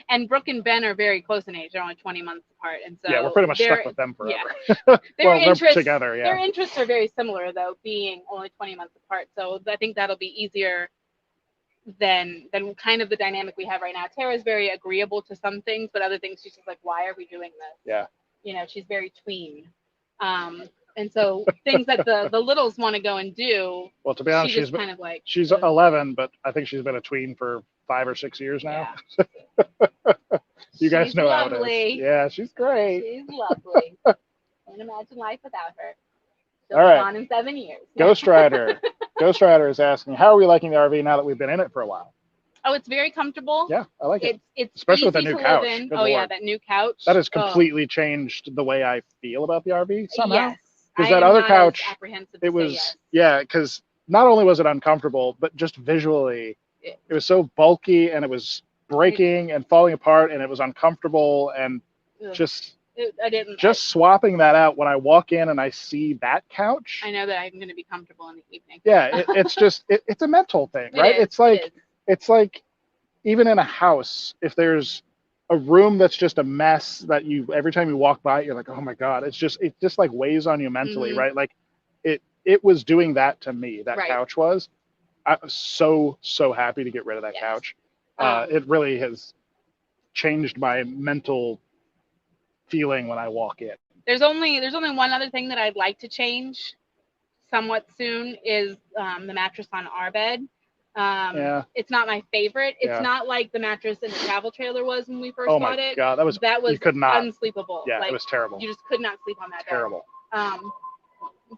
And Brooke and Ben are very close in age. They're only 20 months apart, and so we're pretty much stuck with them forever. Yeah. They're together. Yeah. Their interests are very similar, though, being only 20 months apart. So I think that'll be easier than kind of the dynamic we have right now. Tara's very agreeable to some things, but other things she's just like, why are we doing this? Yeah. She's very tween. And so things that the littles want to go and do. Well, to be honest, she's kind of like she's 11, but I think she's been a tween for 5 or 6 years now. Yeah. You guys know lovely. How it is. Yeah, she's great. She's lovely. Can't imagine life without her. She'll All right. be gone in 7 years. Ghost Rider. Ghost Rider is asking, how are we liking the RV now that we've been in it for a while? Oh, it's very comfortable. Yeah, I like it. It's especially with the new couch. Oh, yeah, that new couch. That has completely changed the way I feel about the RV somehow. Yes. Because that other couch, it was, because not only was it uncomfortable, but just visually, it was so bulky and it was breaking and falling apart and it was uncomfortable and just swapping that out when I walk in and I see that couch. I know that I'm going to be comfortable in the evening. Yeah, it's just, it's a mental thing, right? It's like even in a house, if there's a room that's just a mess that every time you walk by, you're like, oh my God, it just like weighs on you mentally, right? Like it was doing that to me, that couch was. I was so happy to get rid of that couch. It really has changed my mental feeling when I walk in. There's only one other thing that I'd like to change somewhat soon is the mattress on our bed. It's not my favorite. It's not like the mattress in the travel trailer was when we first bought it. Oh my God, that was you could not, unsleepable. Yeah, it was terrible. You just could not sleep on that terrible. Bed.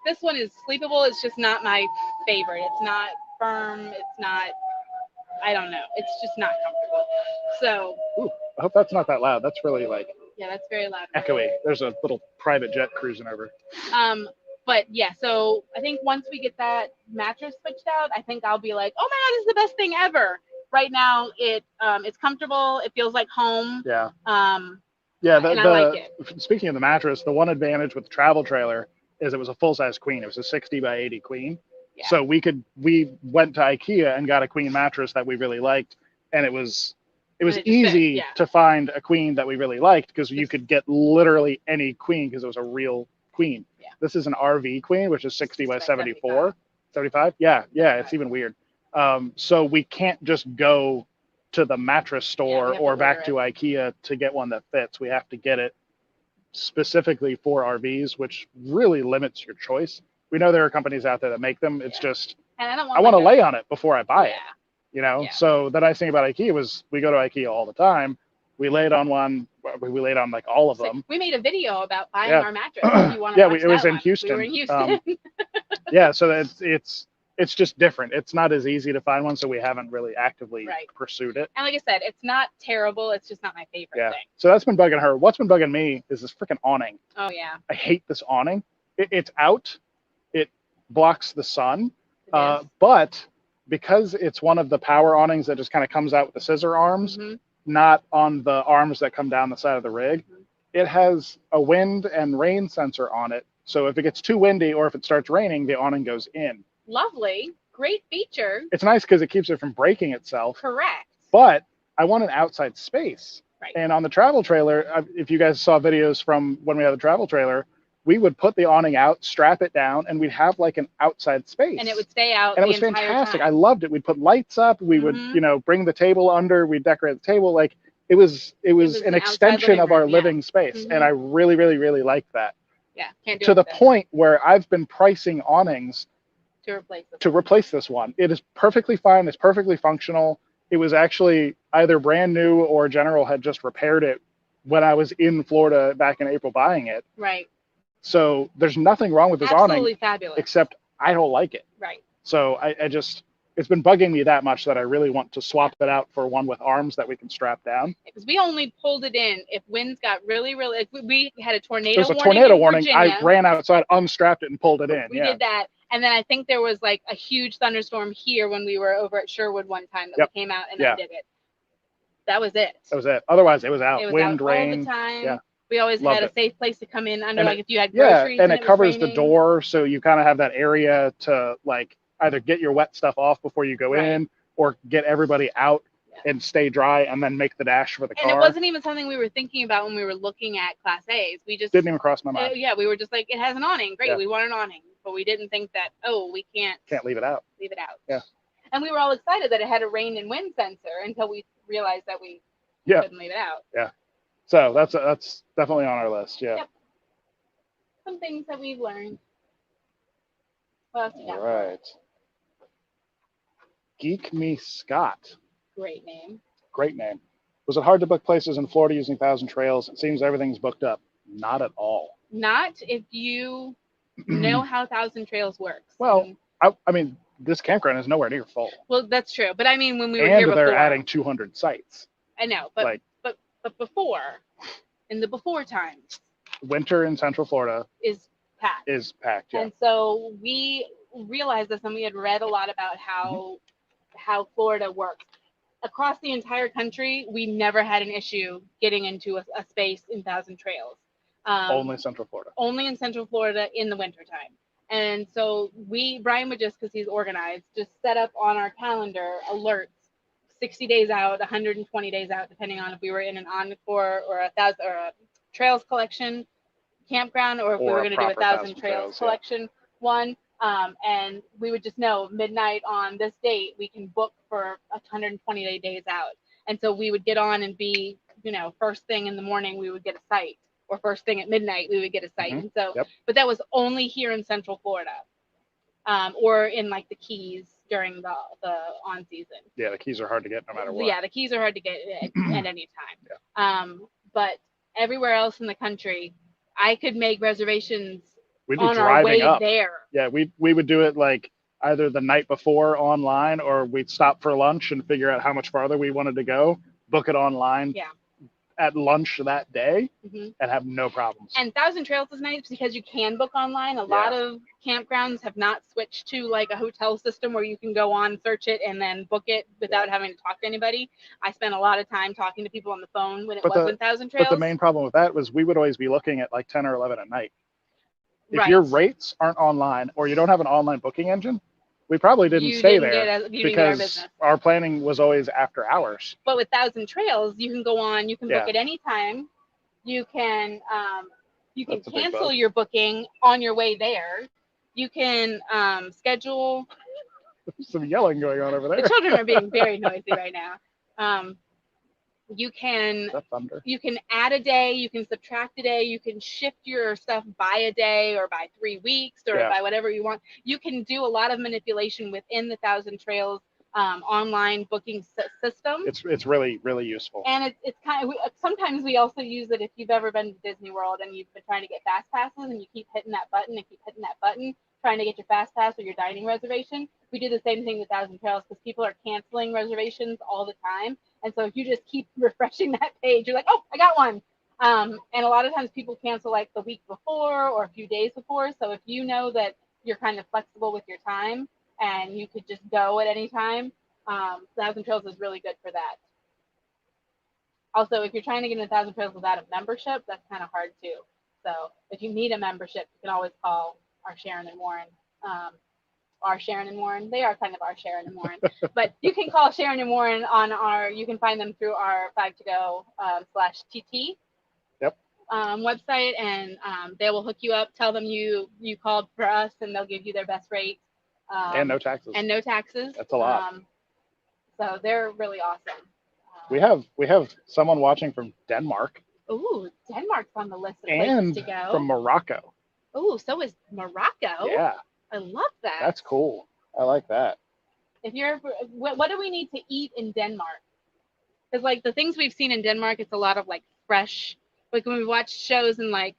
This one is sleepable. It's just not my favorite. It's not firm. It's not. I don't know. It's just not comfortable. So. Ooh, I hope that's not that loud. That's really like. Yeah, that's very loud. Echoey. There's a little private jet cruising over. But yeah, so I think once we get that mattress switched out, I think I'll be like, oh my God, this is the best thing ever. Right now, it's comfortable. It feels like home. Yeah. Yeah, and I like it. Speaking of the mattress, the one advantage with the travel trailer is it was a full-size queen. It was a 60 by 80 queen. Yeah. So we went to IKEA and got a queen mattress that we really liked, and it was easy to find a queen that we really liked because you could get literally any queen because it was a real queen. Yeah. This is an RV queen, which is 60 by 74, 75. Yeah, it's even weird. So we can't just go to the mattress store or back to IKEA to get one that fits. We have to get it specifically for RVs, which really limits your choice. We know there are companies out there that make them. It's just, and I want to lay on it before I buy it. So the nice thing about IKEA was we go to IKEA all the time. We laid on one. We laid on like all of them. We made a video about buying our mattress. If you want to watch it was that in Houston. We were in Houston. So it's just different. It's not as easy to find one, so we haven't really actively pursued it. And like I said, it's not terrible. It's just not my favorite thing. So that's been bugging her. What's been bugging me is this freaking awning. Oh yeah. I hate this awning. It's out. It blocks the sun. But because it's one of the power awnings that just kind of comes out with the scissor arms, not on the arms that come down the side of the rig, it has a wind and rain sensor on it. So if it gets too windy or if it starts raining, the awning goes in. Lovely. Great feature. It's nice because it keeps it from breaking itself. Correct. But I want an outside space. Right. And on the travel trailer, if you guys saw videos from when we had the travel trailer, we would put the awning out, strap it down, and we'd have like an outside space. And it would stay out. And it was fantastic. I loved it. We'd put lights up. We would, bring the table under. We'd decorate the table. Like it was an extension of our living space. And I really, really, really liked that. Yeah. Can't do to the point where I've been pricing awnings to replace this one. It is perfectly fine. It's perfectly functional. It was actually either brand new or General had just repaired it when I was in Florida back in April buying it. Right. So there's nothing wrong with this awning. Fabulous. Except I don't like it. Right. So it's been bugging me that much that I really want to swap it out for one with arms that we can strap down. Because we only pulled it in if winds got really, really. If we had a tornado. There's a warning tornado in warning. Virginia. I ran outside, unstrapped it, and pulled it in. We did that, and then I think there was like a huge thunderstorm here when we were over at Sherwood one time that we came out and undid it. That was it. That was it. Otherwise, it was out. It was Wind, out rain. all the time. Yeah. We always Loved had a it. safe place to come in under, And like if you had groceries. Yeah, and it covers raining. the door, so you kind of have that area to like either get your wet stuff off before you go in, or get everybody out and stay dry, and then make the dash for the car. And it wasn't even something we were thinking about when we were looking at Class A's. We just didn't even cross my mind. Yeah, we were just like, it has an awning. Great, we want an awning. But we didn't think that, we can't leave it out. Leave it out. Yeah. And we were all excited that it had a rain and wind sensor until we realized that we couldn't leave it out. Yeah. So that's definitely on our list. Yeah. Yep. Some things that we've learned. What else you got? All right. Geek Me Scott. Great name. Great name. Was it hard to book places in Florida using 1,000 Trails? It seems everything's booked up. Not at all. Not if you know how 1,000 Trails works. Well, I mean, this campground is nowhere near full. Well, that's true. But I mean, when we were here before. And they're adding 200 sites. I know, but before, in the before times. Winter in Central Florida is packed. Yeah. And so we realized this, and we had read a lot about how Florida works. Across the entire country, we never had an issue getting into a space in 1,000 Trails. Only Central Florida. Only in Central Florida in the wintertime. And so Brian would just, because he's organized, just set up on our calendar alerts 60 days out, 120 days out, depending on if we were in an Encore or a Trails collection campground, or if we were going to do a 1,000 Trails collection one. And we would just know midnight on this date, we can book for 120 days out. And so we would get on and be, first thing in the morning, we would get a site, or first thing at midnight, we would get a site. And so, but that was only here in Central Florida, or in like the Keys during the on season. Yeah, the Keys are hard to get no matter what. Yeah, the Keys are hard to get at any time. Yeah. But everywhere else in the country, I could make reservations. We'd be on driving our way up there. Yeah, we would do it like either the night before online, or we'd stop for lunch and figure out how much farther we wanted to go, book it online at lunch that day, and have no problems. And 1,000 Trails is nice because you can book online. A lot of campgrounds have not switched to like a hotel system where you can go on, search it, and then book it without having to talk to anybody. I spent a lot of time talking to people on the phone when it wasn't 1,000 Trails. But the main problem with that was we would always be looking at like 10 or 11 at night. If your rates aren't online, or you don't have an online booking engine, we probably didn't stay there because our planning was always after hours. But with 1,000 Trails, you can go on, you can book at any time. You can cancel your booking on your way there. You can schedule. There's some yelling going on over there. The children are being very noisy right now. You can add a day, you can subtract a day, you can shift your stuff by a day or by 3 weeks or by whatever you want. You can do a lot of manipulation within the 1,000 Trails online booking system. It's really, really useful. And it's kind of, sometimes we also use it if you've ever been to Disney World and you've been trying to get fast passes and you keep hitting that button trying to get your fast pass or your dining reservation. We do the same thing with 1,000 Trails because people are canceling reservations all the time. And so if you just keep refreshing that page, you're like, oh, I got one. And a lot of times people cancel like the week before or a few days before. So if you know that you're kind of flexible with your time and you could just go at any time, 1,000 Trails is really good for that. Also, if you're trying to get in 1,000 Trails without a membership, that's kind of hard too. So if you need a membership, you can always call our Sharon and Warren. They are kind of our Sharon and Warren, but you can call Sharon and Warren on you can find them through our 5to-go /TT website, and they will hook you up, tell them you called for us, and they'll give you their best rate. And no taxes. That's a lot. So they're really awesome. We have someone watching from Denmark. Ooh, Denmark's on the list of places to go. And from Morocco. Ooh, so is Morocco. Yeah. I love that. That's cool. I like that. If you're, what do we need to eat in Denmark? Because like the things we've seen in Denmark, it's a lot of like fresh. Like when we watch shows and like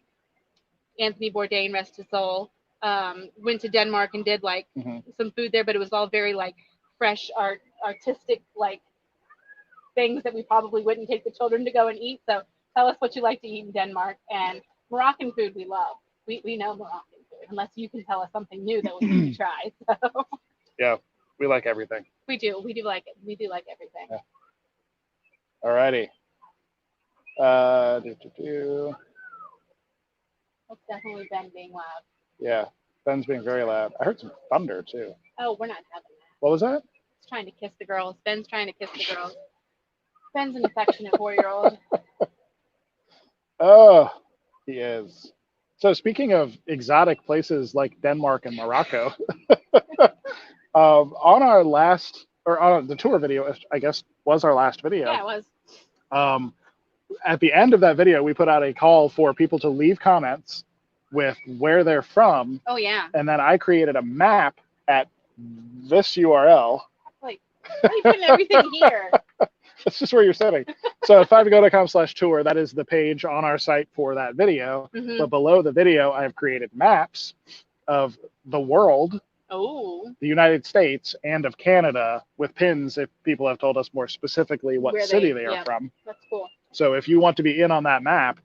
Anthony Bourdain, rest his soul, went to Denmark and did like some food there, but it was all very like fresh artistic like things that we probably wouldn't take the children to go and eat. So tell us what you like to eat in Denmark. And Moroccan food we love. We know Moroccan food, unless you can tell us something new that we need to try. So. Yeah, we like everything. We do like it. We do like everything. Yeah. Alrighty. That's definitely Ben being loud. Yeah, Ben's being very loud. I heard some thunder too. Oh, we're not having that. What was that? He's trying to kiss the girls. Ben's trying to kiss the girls. Ben's an affectionate 4-year-old. Oh, he is. So speaking of exotic places like Denmark and Morocco, on our last, or on the tour video, I guess was our last video. Yeah, it was. At the end of that video, we put out a call for people to leave comments with where they're from. Oh, yeah. And then I created a map at this URL. Like, why are you putting everything here? That's just where you're sitting. So at 5togo.com/tour, that is the page on our site for that video. Mm-hmm. But below the video, I've created maps of the world, the United States, and of Canada with pins if people have told us more specifically what city they are from. That's cool. So if you want to be in on that map,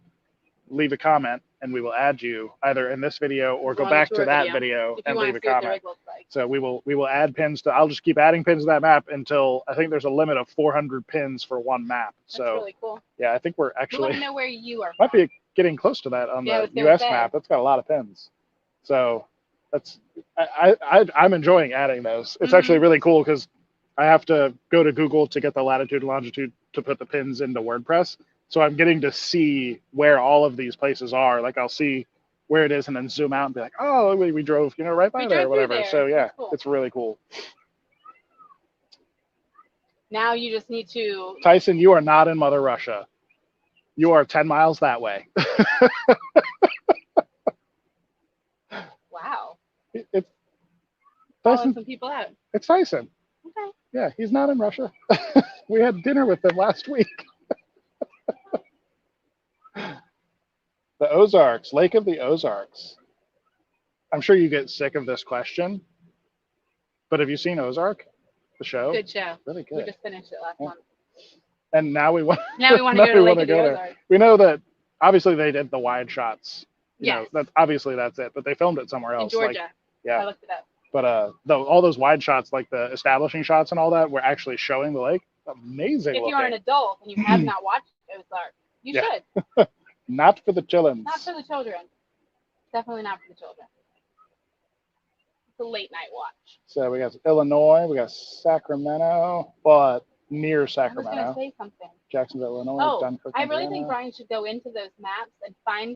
leave a comment and we will add you either in this video or go back to that video and leave a comment. Like. So we will add pins to, I'll just keep adding pins to that map until I think there's a limit of 400 pins for one map. That's so really cool. Yeah, I think we're We actually want to know where you are might from. be getting close to that on the US map. That's got a lot of pins. So that's I'm enjoying adding those. It's actually really cool because I have to go to Google to get the latitude and longitude to put the pins into WordPress. So I'm getting to see where all of these places are. Like I'll see where it is and then zoom out and be like, oh, we drove, right by there or whatever. There. So yeah, cool. It's really cool. Now you just need to... Tyson, you are not in Mother Russia. You are 10 miles that way. Wow. It's Tyson. Some people out. It's Tyson. Okay. Yeah, he's not in Russia. We had dinner with him last week. The Ozarks, Lake of the Ozarks. I'm sure you get sick of this question, but have you seen Ozark, the show? Good show. Really good. We just finished it last month. And now we want. Now we want to go to Lake of the Ozarks. We know that obviously they did the wide shots. Yes. That's obviously that's it, but they filmed it somewhere else. In Georgia. Like, yeah. I looked it up. But all those wide shots, like the establishing shots and all that, were actually showing the lake. Amazing. If you are an adult and you have not watched Ozark, you should. Not for the children. Not for the children. Definitely not for the children. It's a late night watch. So we got Illinois, we got Sacramento, but near Sacramento. I was going to say something. Jacksonville, Illinois, Dunkirk, I really think Brian should go into those maps and find.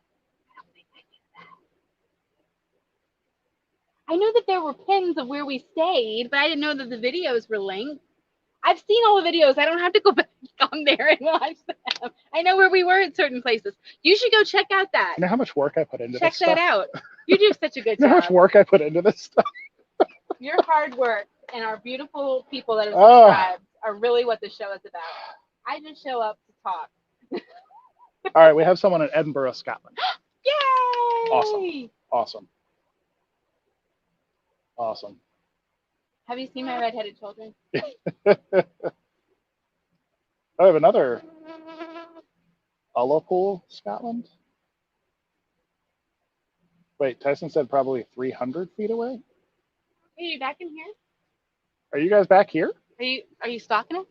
I knew that there were pins of where we stayed, but I didn't know that the videos were linked. I've seen all the videos. I don't have to go back on there and watch them. I know where we were at certain places. You should go check out that. You know how much work I put into this stuff? Check that out. You do such a good job. You know how much work I put into this stuff? Your hard work and our beautiful people that are subscribed are really what the show is about. I just show up to talk. All right, we have someone in Edinburgh, Scotland. Yay! Awesome. Have you seen my redheaded children? I have another Ullapool, Scotland. Wait, Tyson said probably 300 feet away. Are you back in here? Are you guys back here? Are you stalking us?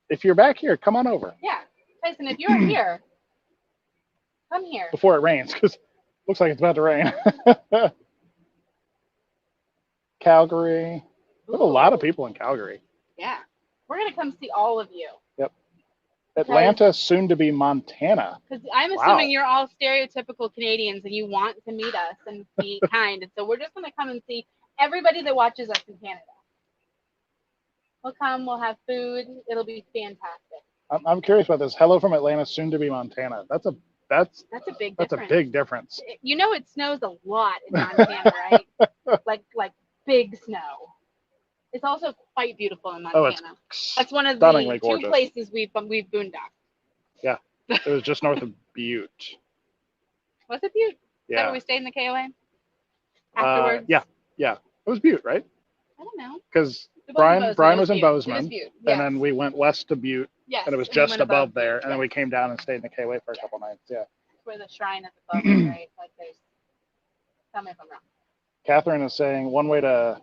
If you're back here, come on over. Yeah, Tyson, if you're here, come here. Before it rains, because it looks like it's about to rain. Calgary. There's a lot of people in Calgary. Yeah. We're going to come see all of you. Yep. Atlanta, soon to be Montana. Because I'm assuming you're all stereotypical Canadians and you want to meet us and be kind. And so we're just going to come and see everybody that watches us in Canada. We'll come, we'll have food. It'll be fantastic. I'm curious about this. Hello from Atlanta, soon to be Montana. That's a big difference. You know it snows a lot in Montana, right? like big snow. It's also quite beautiful in Montana. That's one of the two places we've boondocked. Yeah, it was just north of Butte. Was it Butte? Yeah. Is that where we stayed in the KOA? Afterwards? Yeah. It was Butte, right? I don't know. Because Brian was in Bozeman, It was Butte. Yes. And then we went west to Butte, yes. and it was just above there, Butte. and then we came down and stayed in the K-Way for a couple nights. Yeah. Where the shrine is above, right? Like there's. Tell me if I'm wrong. Catherine is saying one way to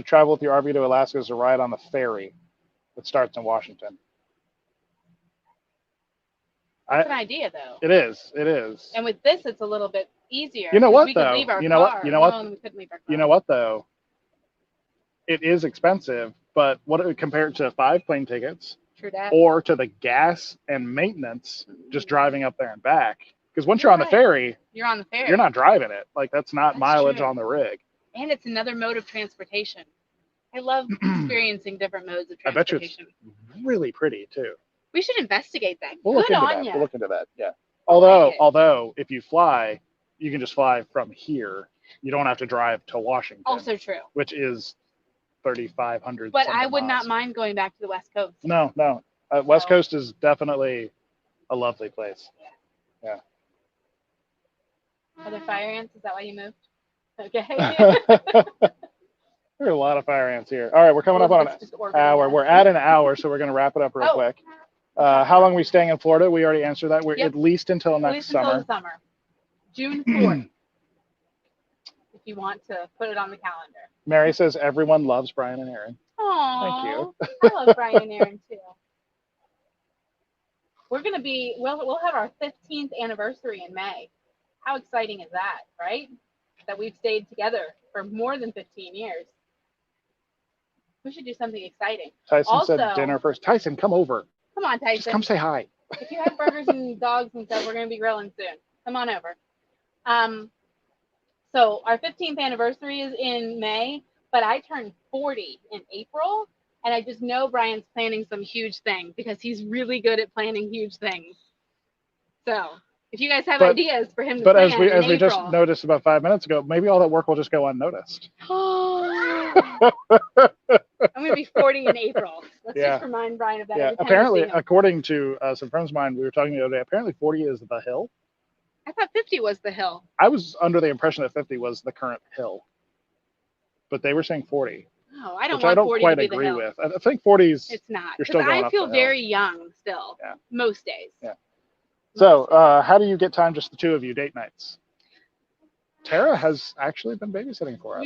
travel with your RV to Alaska is to ride on the ferry that starts in Washington. That's an idea, though. It is. It is. And with this, it's a little bit easier. You know what, we though? Could leave our you know car. what? You know what? No, we couldn't leave our car. You know what, though? It is expensive, but what compared to 5 plane tickets, True that. Or to the gas and maintenance just driving up there and back? Because once you're on the ferry, you're on the ferry. You're not driving it. Like that's not mileage true. on the rig. And it's another mode of transportation. I love experiencing different modes of transportation. I bet you it's really pretty too. We should investigate that. We'll look into that. We'll look into that. Yeah. Although if you fly, you can just fly from here. You don't have to drive to Washington. Also true. Which is 3,500. But I would not mind going back to the West Coast. No. West Coast is definitely a lovely place. Yeah. Are there fire ants? Is that why you moved? Okay. There are a lot of fire ants here. All right, we're coming up on an hour. We're at an hour, so we're going to wrap it up real quick. How long are we staying in Florida? We already answered that. We're at least until next summer. Until the summer. June 4th. If you want to put it on the calendar. Mary says everyone loves Brian and Aaron. Aww. Thank you. I love Brian and Aaron too. We're going to be, we'll have our 15th anniversary in May. How exciting is that, right? That we've stayed together for more than 15 years. We should do something exciting. Tyson said dinner first. Tyson, come over. Come on, Tyson. Just come say hi. If you have burgers and dogs and stuff, we're going to be grilling soon. Come on over. So our 15th anniversary is in May, but I turned 40 in April, and I just know Brian's planning some huge thing because he's really good at planning huge things. So if you guys have ideas for him to plan as we just noticed about 5 minutes ago, maybe all that work will just go unnoticed. I'm going to be 40 in April. Let's just remind Brian of that. Yeah, apparently, according to some friends of mine, we were talking the other day, apparently 40 is the hill. I thought 50 was the hill. I was under the impression that 50 was the current hill. But they were saying 40. Oh, I don't want 40 to be the hill. Which I don't quite agree with. I think 40 is... It's not. You're still going I feel very young still. Yeah. Most days. Yeah. So, how do you get time, just the two of you, date nights? Tara has actually been babysitting for us.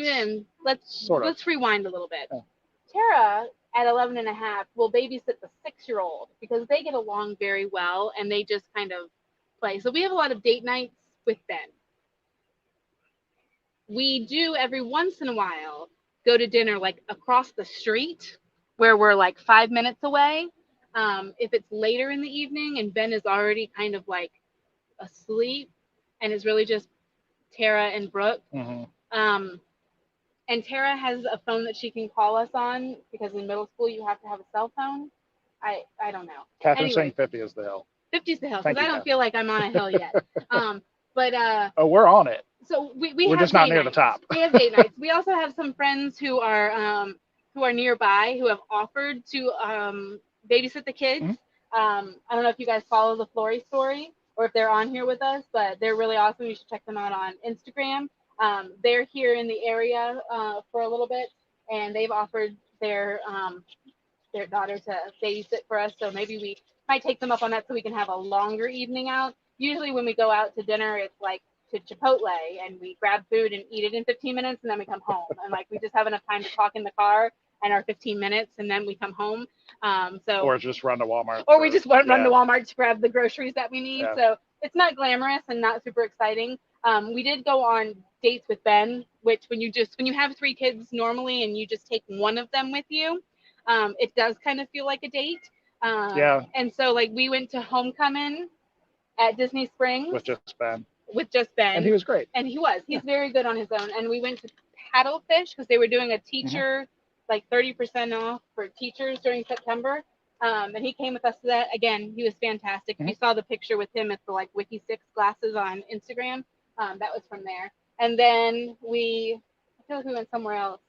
Let's rewind a little bit. Yeah. Tara, at 11 and a half, will babysit the 6-year-old because they get along very well and they just kind of play. So we have a lot of date nights with Ben. We do every once in a while go to dinner like across the street where we're like 5 minutes away. If it's later in the evening and Ben is already kind of like asleep and it's really just Tara and Brooke. Mm-hmm. And Tara has a phone that she can call us on because in middle school you have to have a cell phone. I don't know. Catherine's saying 50 is the hill. 50 is the hill because I don't feel like I'm on a hill yet. We're on it. So we're just not near the top. We have date nights. We also have some friends who are nearby who have offered to babysit the kids. Mm-hmm. I don't know if you guys follow the Flory story or if they're on here with us, but they're really awesome. You should check them out on Instagram. They're here in the area for a little bit, and they've offered their daughter to babysit for us. So maybe we might take them up on that so we can have a longer evening out. Usually when we go out to dinner, it's like to Chipotle and we grab food and eat it in 15 minutes and then we come home. And like we just have enough time to talk in the car and our 15 minutes and then we come home. Or just run to Walmart. Or we just run to Walmart to grab the groceries that we need. Yeah. So it's not glamorous and not super exciting. We did go on dates with Ben, which when you have 3 kids normally and you just take one of them with you, it does kind of feel like a date. And so like we went to Homecoming at Disney Springs. With just Ben. And he was great. And he's very good on his own. And we went to Paddlefish because they were doing a teacher, like 30% off for teachers during September. And he came with us to that. Again, he was fantastic. Mm-hmm. We saw the picture with him at the like Wiki 6 glasses on Instagram. That was from there. And then I feel like we went somewhere else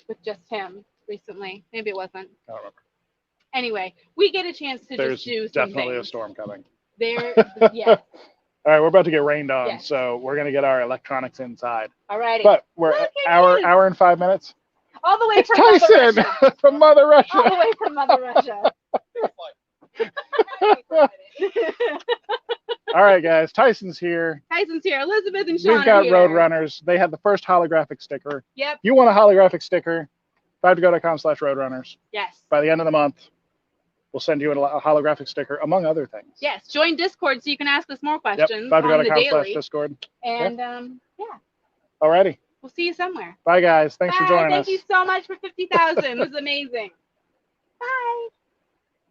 with just him recently. Maybe it wasn't. I don't remember. Anyway, we get a chance to just do some definitely things. A storm coming. Yes. All right, we're about to get rained on, so we're going to get our electronics inside. But we're hour and 5 minutes. All the way it's from Tyson Mother Russia. from Mother Russia. All the way from Mother Russia. All right, guys. Tyson's here. Tyson's here. Elizabeth and Sean We've got are here. Roadrunners. They had the first holographic sticker. Yep. You want a holographic sticker? 5togo.com/roadrunners. Yes. By the end of the month, we'll send you a holographic sticker, among other things. Yes. Join Discord so you can ask us more questions. Yep. On the daily. Discord. And yeah. Alrighty. We'll see you somewhere. Bye, guys. Thanks for joining us. Thank you so much for 50,000. It was amazing. Bye.